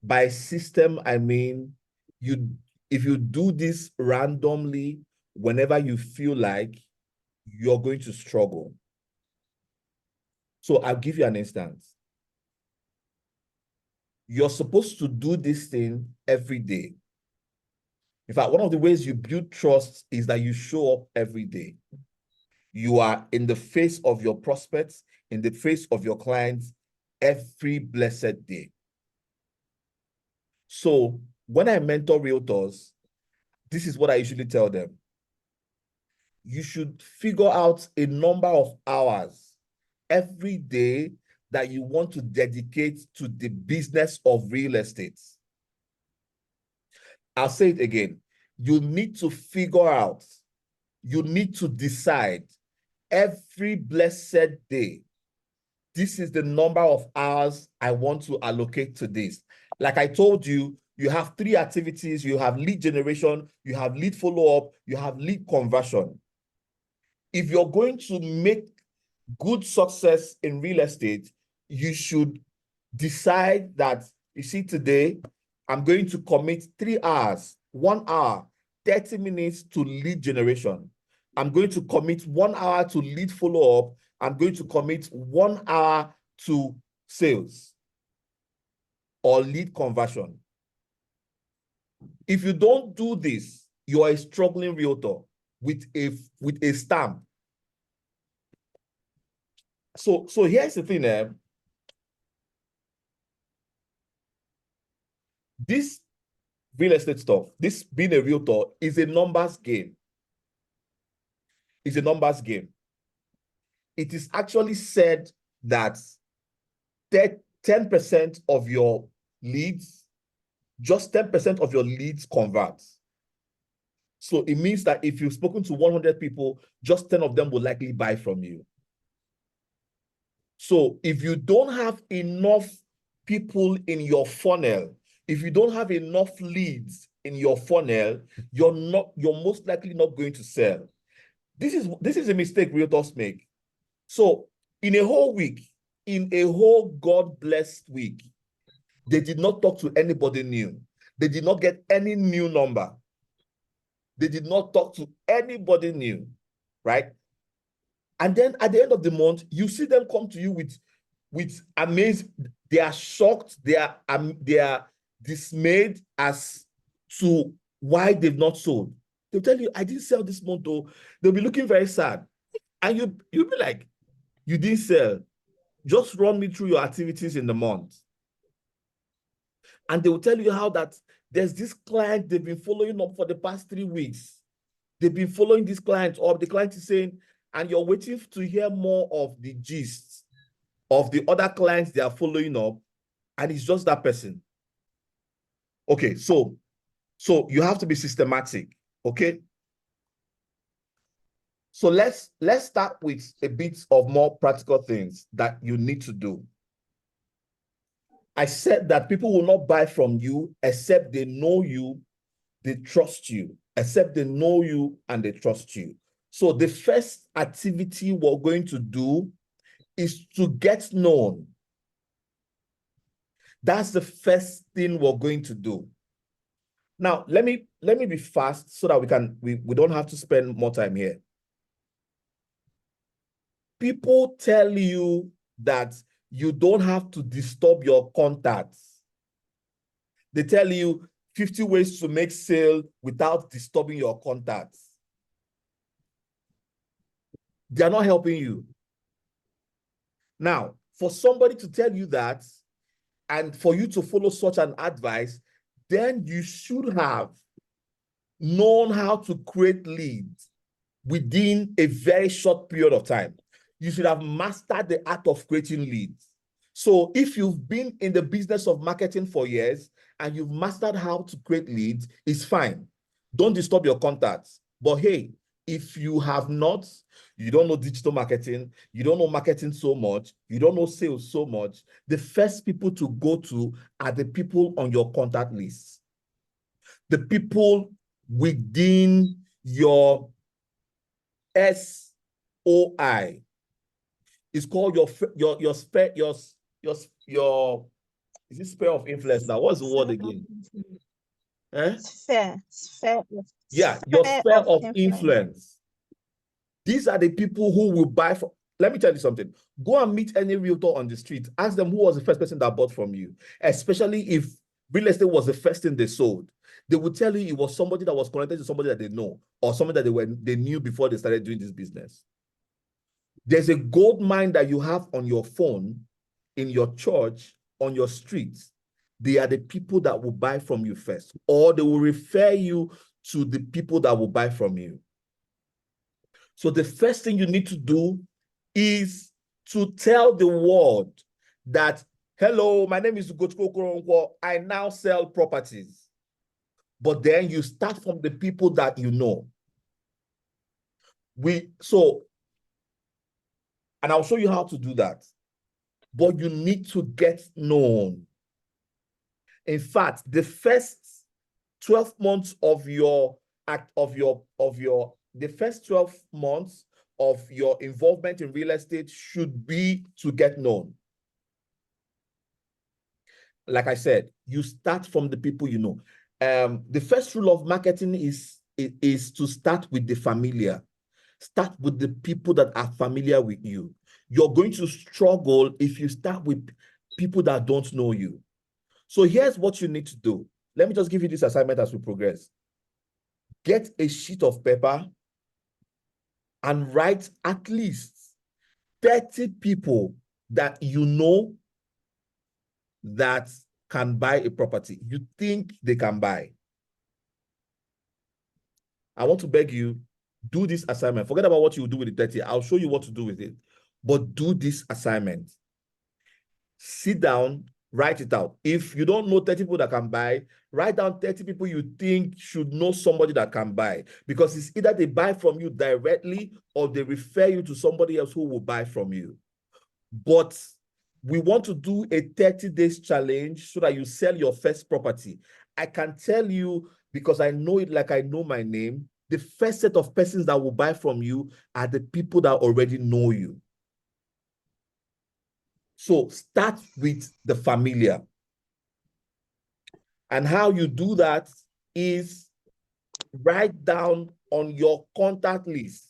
By system, I mean, if you do this randomly, whenever you feel like, you're going to struggle. So I'll give you an instance. You're supposed to do this thing every day. In fact, one of the ways you build trust is that you show up every day. You are in the face of your prospects, in the face of your clients, every blessed day. So when I mentor realtors, this is what I usually tell them. You should figure out a number of hours every day that you want to dedicate to the business of real estate. I'll say it again. You need to figure out, you need to decide every blessed day, this is the number of hours I want to allocate to this. Like I told you, you have 3 activities. You have lead generation, you have lead follow-up, you have lead conversion. If you're going to make good success in real estate, you should decide that, you see, today, I'm going to commit 3 hours, 1 hour, 30 minutes to lead generation. I'm going to commit 1 hour to lead follow-up. I'm going to commit 1 hour to sales or lead conversion. If you don't do this, you are a struggling realtor with a stamp. So here's the thing. This real estate stuff, this being a realtor is a numbers game. It's a numbers game. It is actually said that 10% of your leads, just 10% of your leads convert. So it means that if you've spoken to 100 people, just 10 of them will likely buy from you. So if you don't have enough people in your funnel, if you don't have enough leads in your funnel, you're most likely not going to sell. This is a mistake realtors make. So in a whole week, in a whole God-blessed week, they did not talk to anybody new. They did not get any new number. They did not talk to anybody new, right? And then at the end of the month, you see them come to you with amazed, they are shocked, they are dismayed as to why they've not sold. They'll tell you, I didn't sell this month, though. They'll be looking very sad. And you'll be like, you didn't sell. Just run me through your activities in the month. And they will tell you how that there's this client they've been following up for the past 3 weeks. They've been following this client up. The client is saying, and you're waiting to hear more of the gist of the other clients they are following up, and it's just that person. Okay, so you have to be systematic, okay? So let's start with a bit of more practical things that you need to do. I said that people will not buy from you except they know you, they trust you, except they know you and they trust you. So the first activity we're going to do is to get known. That's the first thing we're going to do. Now, let me be fast so that we don't have to spend more time here. People tell you that you don't have to disturb your contacts. They tell you 50 ways to make sale without disturbing your contacts. They are not helping you. Now, for somebody to tell you that, and for you to follow such an advice, then you should have known how to create leads within a very short period of time. You should have mastered the art of creating leads. So if you've been in the business of marketing for years and you've mastered how to create leads, it's fine. Don't disturb your contacts. But hey, if you have not, you don't know digital marketing, you don't know marketing so much, you don't know sales so much, the first people to go to are the people on your contact list. The people within your SOI. It's called your sphere, your is it sphere of influence now? What's the word again? Sphere. Yeah, your sphere of influence. influence. These are the people who will buy from. Let me tell you something. Go and meet any realtor on the street. Ask them who was the first person that bought from you, especially if real estate was the first thing they sold. They would tell you it was somebody that was connected to somebody that they know, or somebody that they knew before they started doing this business. There's a gold mine that you have on your phone, in your church, on your streets. They are the people that will buy from you first, or they will refer you to the people that will buy from you. So the first thing you need to do is to tell the world that, hello, my name is Ugochukwu Okoronkwo. I now sell properties. But then you start from the people that you know. And I'll show you how to do that. But you need to get known. In fact, the first 12 months of the first 12 months of your involvement in real estate should be to get known. Like I said, you start from the people you know. The first rule of marketing is to start with the familiar. Start with the people that are familiar with you. You're going to struggle if you start with people that don't know you. So here's what you need to do. Let me just give you this assignment as we progress. Get a sheet of paper and write at least 30 people that you know that can buy a property. You think they can buy. I want to beg you, do this assignment. Forget about what you do with the 30. I'll show you what to do with it. But do this assignment. Sit down, write it out. If you don't know 30 people that can buy, write down 30 people you think should know somebody that can buy. Because it's either they buy from you directly or they refer you to somebody else who will buy from you. But we want to do a 30 days challenge so that you sell your first property. I can tell you, because I know it like I know my name, the first set of persons that will buy from you are the people that already know you. So start with the familiar. And how you do that is write down on your contact list,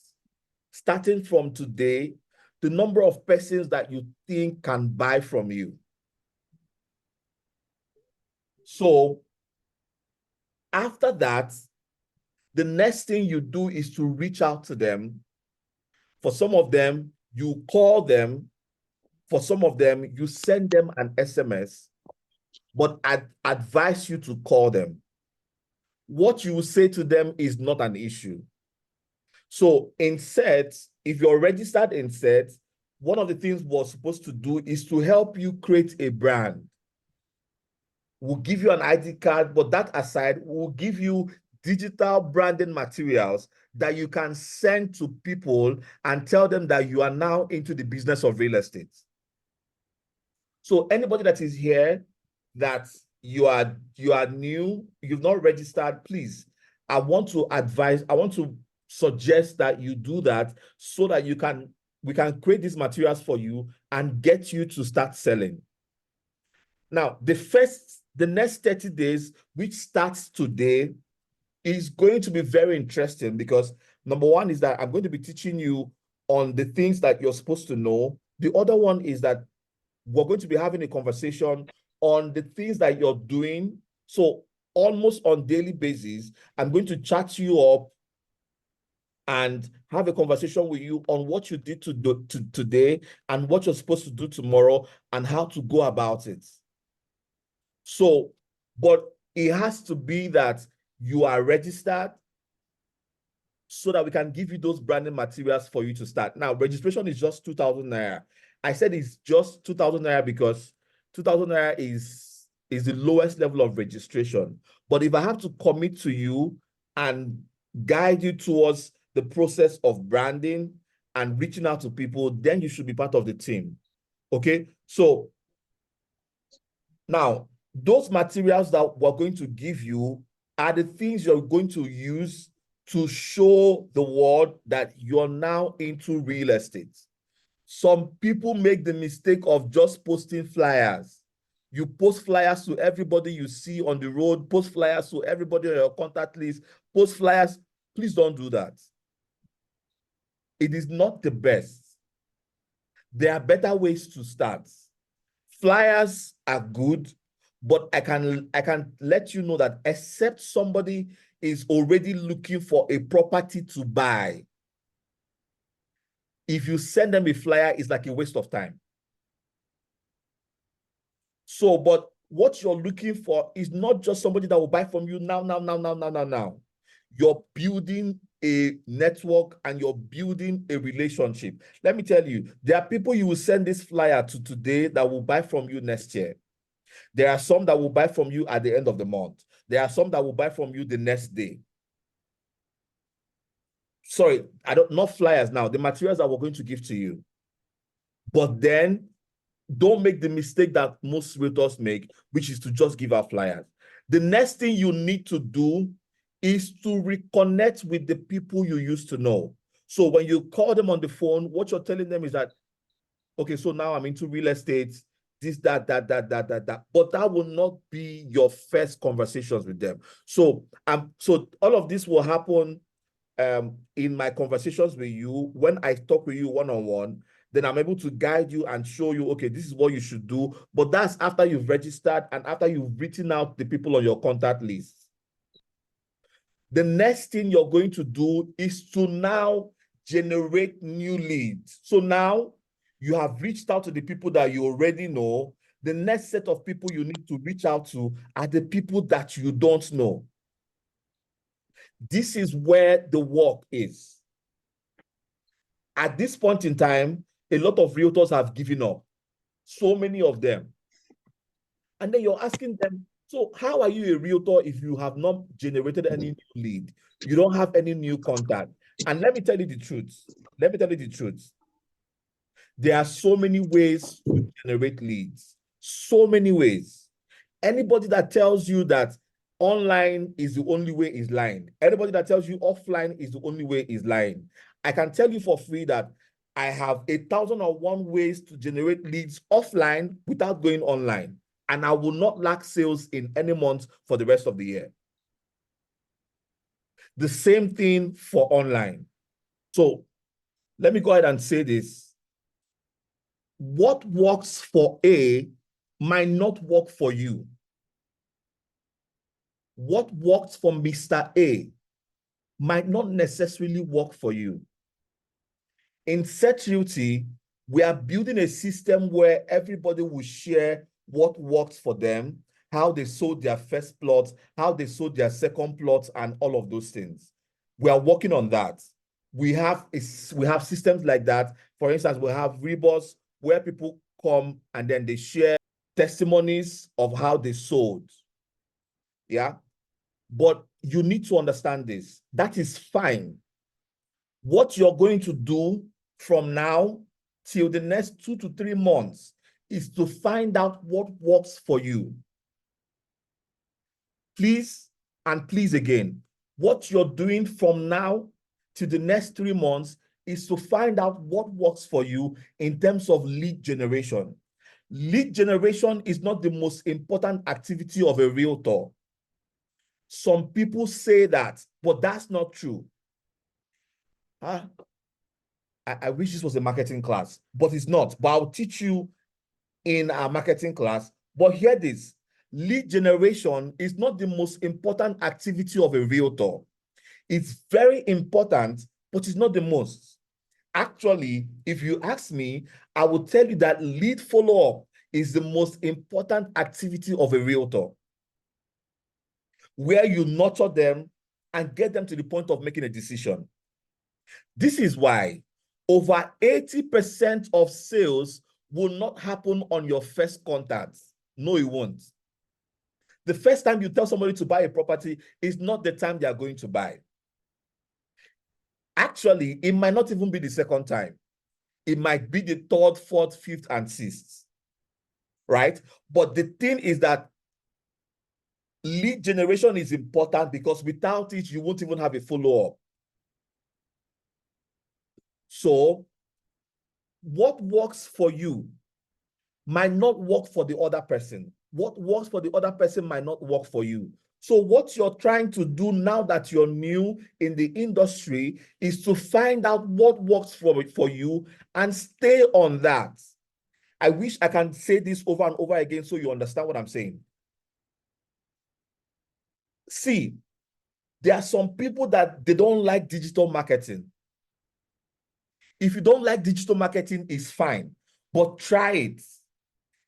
starting from today, the number of persons that you think can buy from you. So after that, the next thing you do is to reach out to them. For some of them, you call them. For some of them, you send them an SMS, but I'd advise you to call them. What you will say to them is not an issue. So in sets, if you're registered in sets, one of the things we're supposed to do is to help you create a brand. We'll give you an ID card, but that aside, we'll give you digital branding materials that you can send to people and tell them that you are now into the business of real estate. So anybody that is here that you are new, you've not registered, please, I want to suggest that you do that so that we can create these materials for you and get you to start selling. Now, the next 30 days, which starts today, is going to be very interesting because number one is that I'm going to be teaching you on the things that you're supposed to know. The other one is that we're going to be having a conversation on the things that you're doing. So almost on daily basis, I'm going to chat you up and have a conversation with you on what you did today and what you're supposed to do tomorrow and how to go about it. So, but it has to be that you are registered so that we can give you those branding materials for you to start. Now, registration is just 2,000 naira. I said it's just 2,000 naira because 2,000 naira is the lowest level of registration. But if I have to commit to you and guide you towards the process of branding and reaching out to people, then you should be part of the team. Okay, so now those materials that we're going to give you are the things you're going to use to show the world that you're now into real estate. Some people make the mistake of just posting flyers. You post flyers to everybody you see on the road, post flyers to everybody on your contact list, post flyers. Please don't do that. It is not the best. There are better ways to start. Flyers are good, but I can let you know that except somebody is already looking for a property to buy, if you send them a flyer, it's like a waste of time. So, but what you're looking for is not just somebody that will buy from you now. You're building a network and you're building a relationship. Let me tell you, there are people you will send this flyer to today that will buy from you next year. There are some that will buy from you at the end of the month. There are some that will buy from you the next day. Sorry, not flyers now, the materials that we're going to give to you. But then don't make the mistake that most realtors make, which is to just give out flyers. The next thing you need to do is to reconnect with the people you used to know. So when you call them on the phone, what you're telling them is that, okay, so now I'm into real estate, this, that. But that will not be your first conversations with them. So all of this will happen in my conversations with you. When I talk with you one-on-one, then I'm able to guide you and show you, okay, this is what you should do. But that's after you've registered and after you've written out the people on your contact list. The next thing you're going to do is to now generate new leads. So now you have reached out to the people that you already know. The next set of people you need to reach out to are the people that you don't know. This is where the work is. At this point in time, a lot of realtors have given up. So many of them. And then you're asking them, so how are you a realtor if you have not generated any new lead? You don't have any new contact. And let me tell you the truth. There are so many ways to generate leads. So many ways. Anybody that tells you that online is the only way is lying. Anybody that tells you offline is the only way is lying. I can tell you for free that I have 1,001 ways to generate leads offline without going online. And I will not lack sales in any month for the rest of the year. The same thing for online. So let me go ahead and say this. What works for A might not work for you. What works for Mr. A might not necessarily work for you. In Set Realty, we are building a system where everybody will share what works for them, how they sold their first plot, how they sold their second plot, and all of those things. We are working on that. We have systems like that. For instance, we have Rebus where people come and then they share testimonies of how they sold. Yeah. But you need to understand this. That is fine. What you're going to do from now till the next 2 to 3 months is to find out what works for you. Please, and please again, what you're doing from now to the next 3 months is to find out what works for you in terms of lead generation. Lead generation is not the most important activity of a realtor. Some people say that, but that's not true. I wish this was a marketing class, but it's not. But I'll teach you in our marketing class. But hear this, lead generation is not the most important activity of a realtor. It's very important, but it's not the most. Actually, if you ask me, I will tell you that lead follow-up is the most important activity of a realtor, where you nurture them and get them to the point of making a decision. This is why over 80% of sales will not happen on your first contact. No, it won't. The first time you tell somebody to buy a property is not the time they are going to buy. Actually, it might not even be the second time. It might be the third, fourth, fifth, and sixth, right? But the thing is that lead generation is important because without it, you won't even have a follow-up. So what works for you might not work for the other person. What works for the other person might not work for you. So what you're trying to do now that you're new in the industry is to find out what works for you and stay on that. I wish I can say this over and over again so you understand what I'm saying. See, there are some people that they don't like digital marketing. If you don't like digital marketing, it's fine, but try it.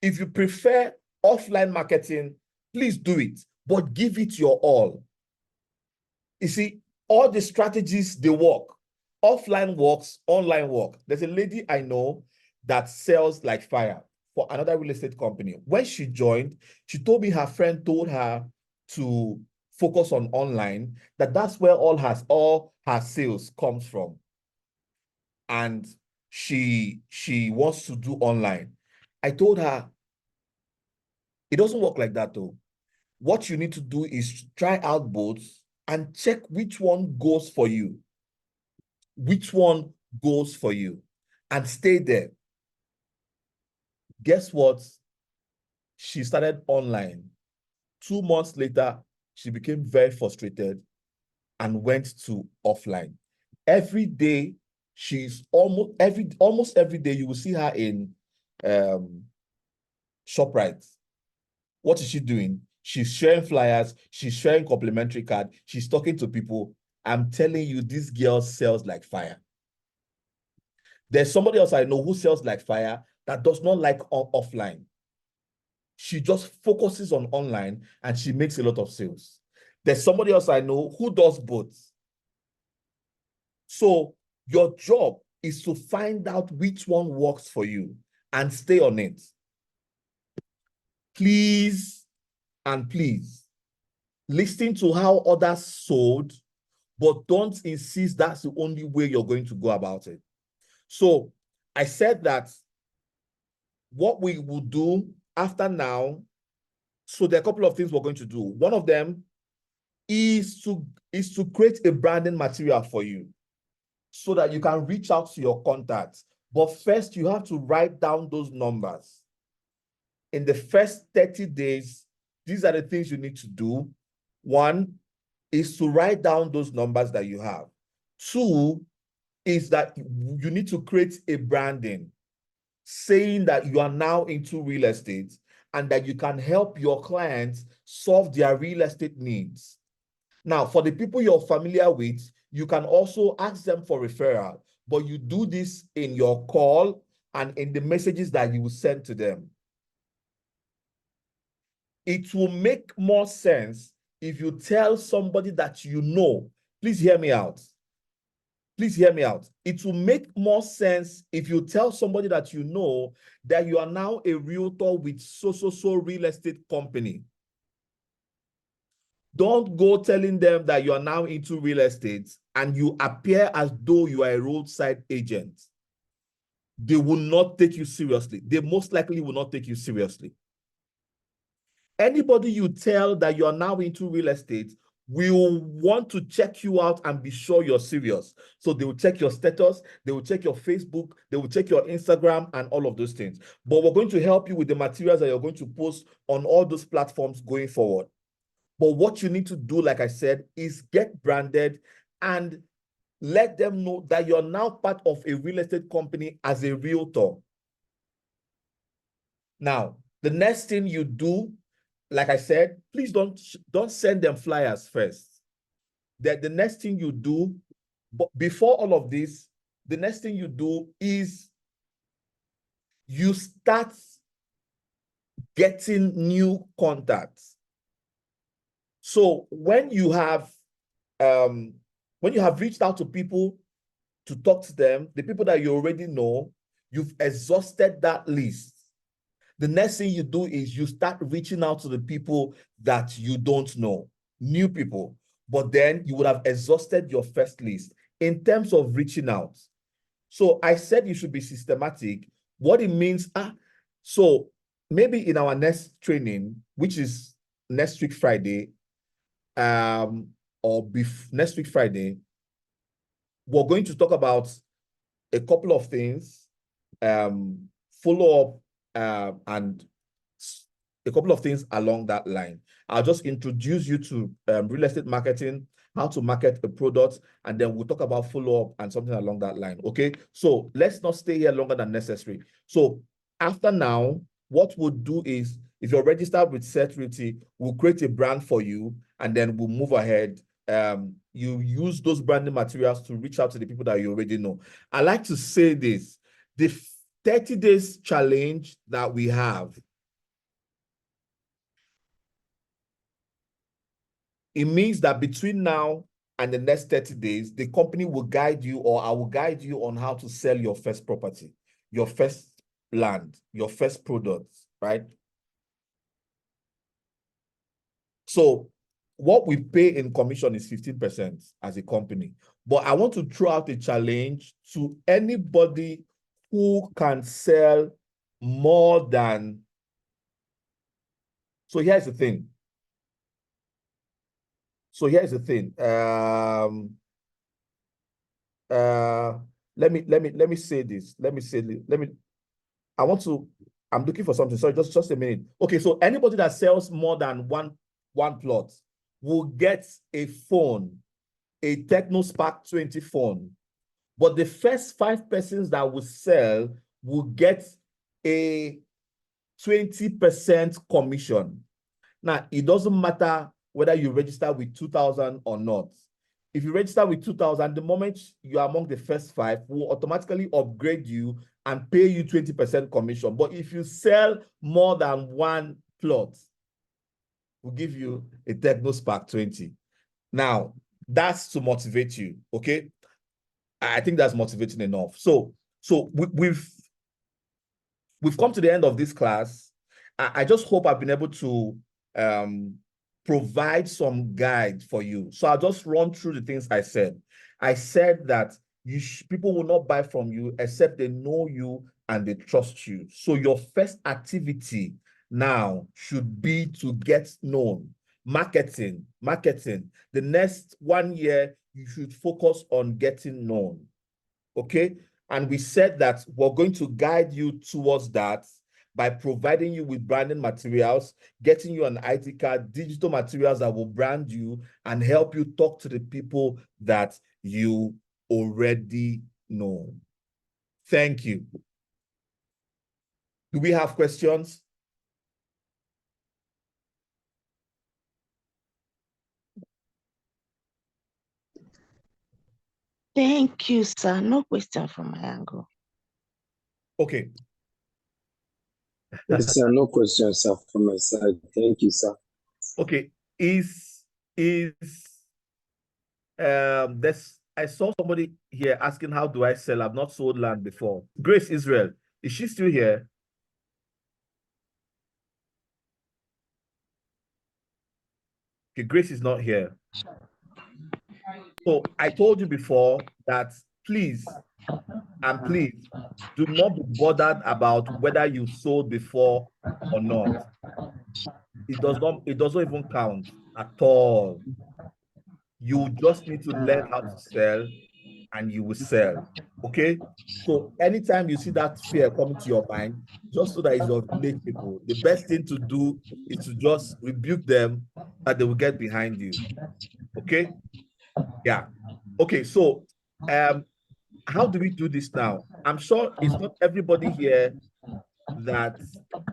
If you prefer offline marketing, please do it, but give it your all. You see, all the strategies, they work. Offline works, online work. There's a lady I know that sells like fire for another real estate company. When she joined, she told me her friend told her to focus on online, that's where all her sales comes from. And she wants to do online. I told her, it doesn't work like that though. What you need to do is try out both and check which one goes for you. Which one goes for you, and stay there. Guess what? She started online. 2 months later, she became very frustrated and went to offline. Every day, she's almost every day you will see her in ShopRite. What is she doing? She's sharing flyers, she's sharing complimentary card, she's talking to people. I'm telling you, this girl sells like fire. There's somebody else I know who sells like fire that does not like offline. She just focuses on online and she makes a lot of sales. There's somebody else I know who does both. So your job is to find out which one works for you and stay on it. Please and please listen to how others sold, but don't insist that's the only way you're going to go about it. So I said that what we will do after now, so there are a couple of things we're going to do. One of them is to create a branding material for you so that you can reach out to your contacts. But first, you have to write down those numbers. In the first 30 days, these are the things you need to do. One is to write down those numbers that you have. Two is that you need to create a branding saying that you are now into real estate and that you can help your clients solve their real estate needs. Now, for the people you're familiar with, you can also ask them for referral, but you do this in your call and in the messages that you will send to them. It will make more sense if you tell somebody that you know. Please hear me out. Please hear me out. It will make more sense if you tell somebody that you know that you are now a realtor with so real estate company. Don't go telling them that you are now into real estate and you appear as though you are a roadside agent. They will not take you seriously. They most likely will not take you seriously. Anybody you tell that you are now into real estate will want to check you out and be sure you're serious. So they will check your status, they will check your Facebook, they will check your Instagram and all of those things. But we're going to help you with the materials that you're going to post on all those platforms going forward. But what you need to do, like I said, is get branded and let them know that you're now part of a real estate company as a realtor. Now, the next thing you do, like I said, please don't send them flyers first. The next thing you do, but before all of this, the next thing you do is you start getting new contacts. So when you have reached out to people to talk to them, the people that you already know, you've exhausted that list. The next thing you do is you start reaching out to the people that you don't know, new people. But then you would have exhausted your first list in terms of reaching out. So I said you should be systematic. What it means, so maybe in our next training, which is next week Friday, next week Friday, we're going to talk about a couple of things, follow up, and a couple of things along that line. I'll just introduce you to real estate marketing, how to market a product, and then we'll talk about follow-up and something along that line, okay? So let's not stay here longer than necessary. So after now, what we'll do is, if you're registered with Set Realty, we'll create a brand for you, and then we'll move ahead. You use those branding materials to reach out to the people that you already know. I like to say this, the 30 days challenge that we have, it means that between now and the next 30 days, the company will guide you, or I will guide you on how to sell your first property, your first land, your first product, right? So what we pay in commission is 15% as a company. But I want to throw out a challenge to anybody who can sell more than. So here's the thing. Let me say this. I'm looking for something. Sorry, just a minute. Okay, so anybody that sells more than one plot will get a phone, a TechnoSpark 20 phone. But the first 5 persons that will sell will get a 20% commission. Now, it doesn't matter whether you register with 2,000 or not. If you register with 2,000, the moment you are among the first 5, we'll automatically upgrade you and pay you 20% commission. But if you sell more than one plot, we'll give you a TechnoSpark 20. Now, that's to motivate you, okay? I think that's motivating enough. So we've come to the end of this class. I just hope I've been able to provide some guide for you. So I'll just run through the things I said. I said that people will not buy from you except they know you and they trust you. So your first activity now should be to get known. Marketing. The next 1 year, you should focus on getting known. Okay? And we said that we're going to guide you towards that by providing you with branding materials, getting you an ID card, digital materials that will brand you and help you talk to the people that you already know. Thank you. Do we have questions? Thank you, sir. No question from my angle. Okay. Yes, sir. No questions, sir, from my side. Thank you, sir. Okay. I saw somebody here asking, how do I sell? I've not sold land before. Grace Israel, is she still here? Okay, Grace is not here. So I told you before that please do not be bothered about whether you sold before or not. It doesn't even count at all. You just need to learn how to sell and you will sell. Okay? So anytime you see that fear coming to your mind, just so that it's your village people, the best thing to do is to just rebuke them that they will get behind you. Okay? Yeah. Okay, so how do we do this now? I'm sure it's not everybody here that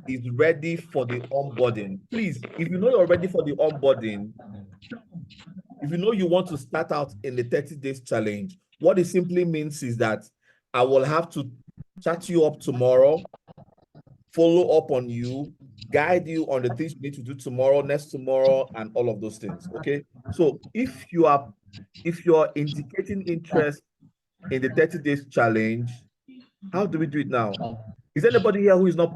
is ready for the onboarding, please, if you know you're ready for the onboarding, if you know you want to start out in the 30 days challenge, what it simply means is that I will have to chat you up tomorrow, follow up on you, guide you on the things you need to do tomorrow, next tomorrow, and all of those things. Okay. So if you're indicating interest in the 30 days challenge, how do we do it now? Is there anybody here who is not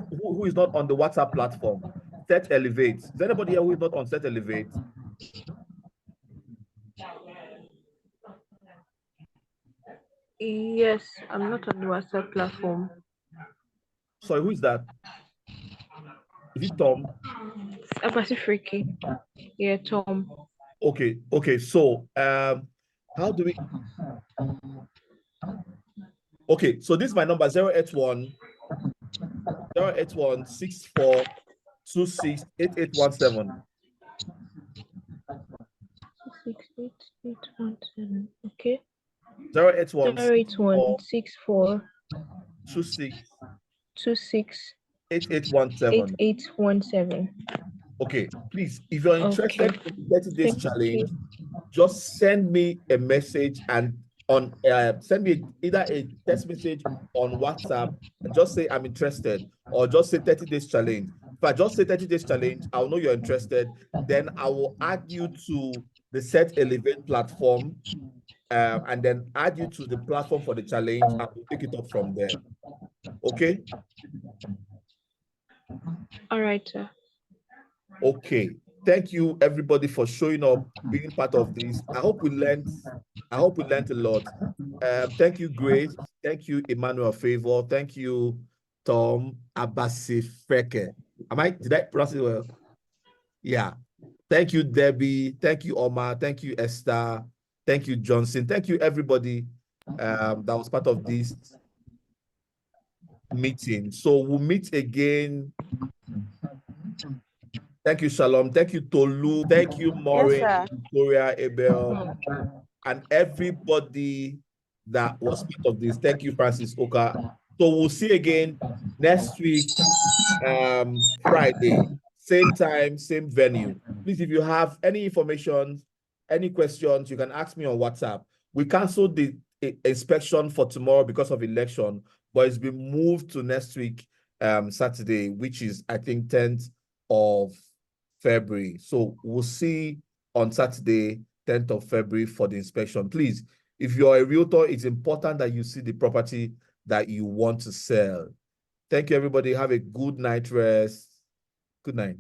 on the WhatsApp platform? Set Elevate. Is there anybody here who is not on Set Elevate? Yes, I'm not on the WhatsApp platform. Sorry, who is that? Is it Tom? Freaky. Yeah, Tom. Okay. So how do we? Okay, so this is my number 081 64 26 8817. 68817. Okay. 081 08164 26 26 8817. 8817. Okay, please, if you're interested Okay. in the 30 days Thank challenge, you. just send me a message and send me either a text message on WhatsApp and just say I'm interested, or just say 30 days challenge. If I just say 30 days challenge, I'll know you're interested. Then I will add you to the Set Elevate platform, and then add you to the platform for the challenge, and we'll pick it up from there. Okay? All right, sir. Okay. Thank you, everybody, for showing up, being part of this. I hope we learned a lot. Thank you, Grace. Thank you, Emmanuel Favor. Thank you, Tom Abasifeke. Did I pronounce it well? Yeah. Thank you, Debbie. Thank you, Omar. Thank you, Esther. Thank you, Johnson. Thank you, everybody that was part of this meeting. So we'll meet again. Thank you, Shalom. Thank you, Tolu. Thank you, Maureen, Victoria, Abel, and everybody that was part of this. Thank you, Francis Oka. So we'll see again next week, Friday, same time, same venue. Please, if you have any information, any questions, you can ask me on WhatsApp. We canceled the inspection for tomorrow because of election, but it's been moved to next week, Saturday, which is, I think, 10th of February. So we'll see on Saturday, 10th of February for the inspection. Please, if you're a realtor, it's important that you see the property that you want to sell. Thank you, everybody. Have a good night rest. Good night.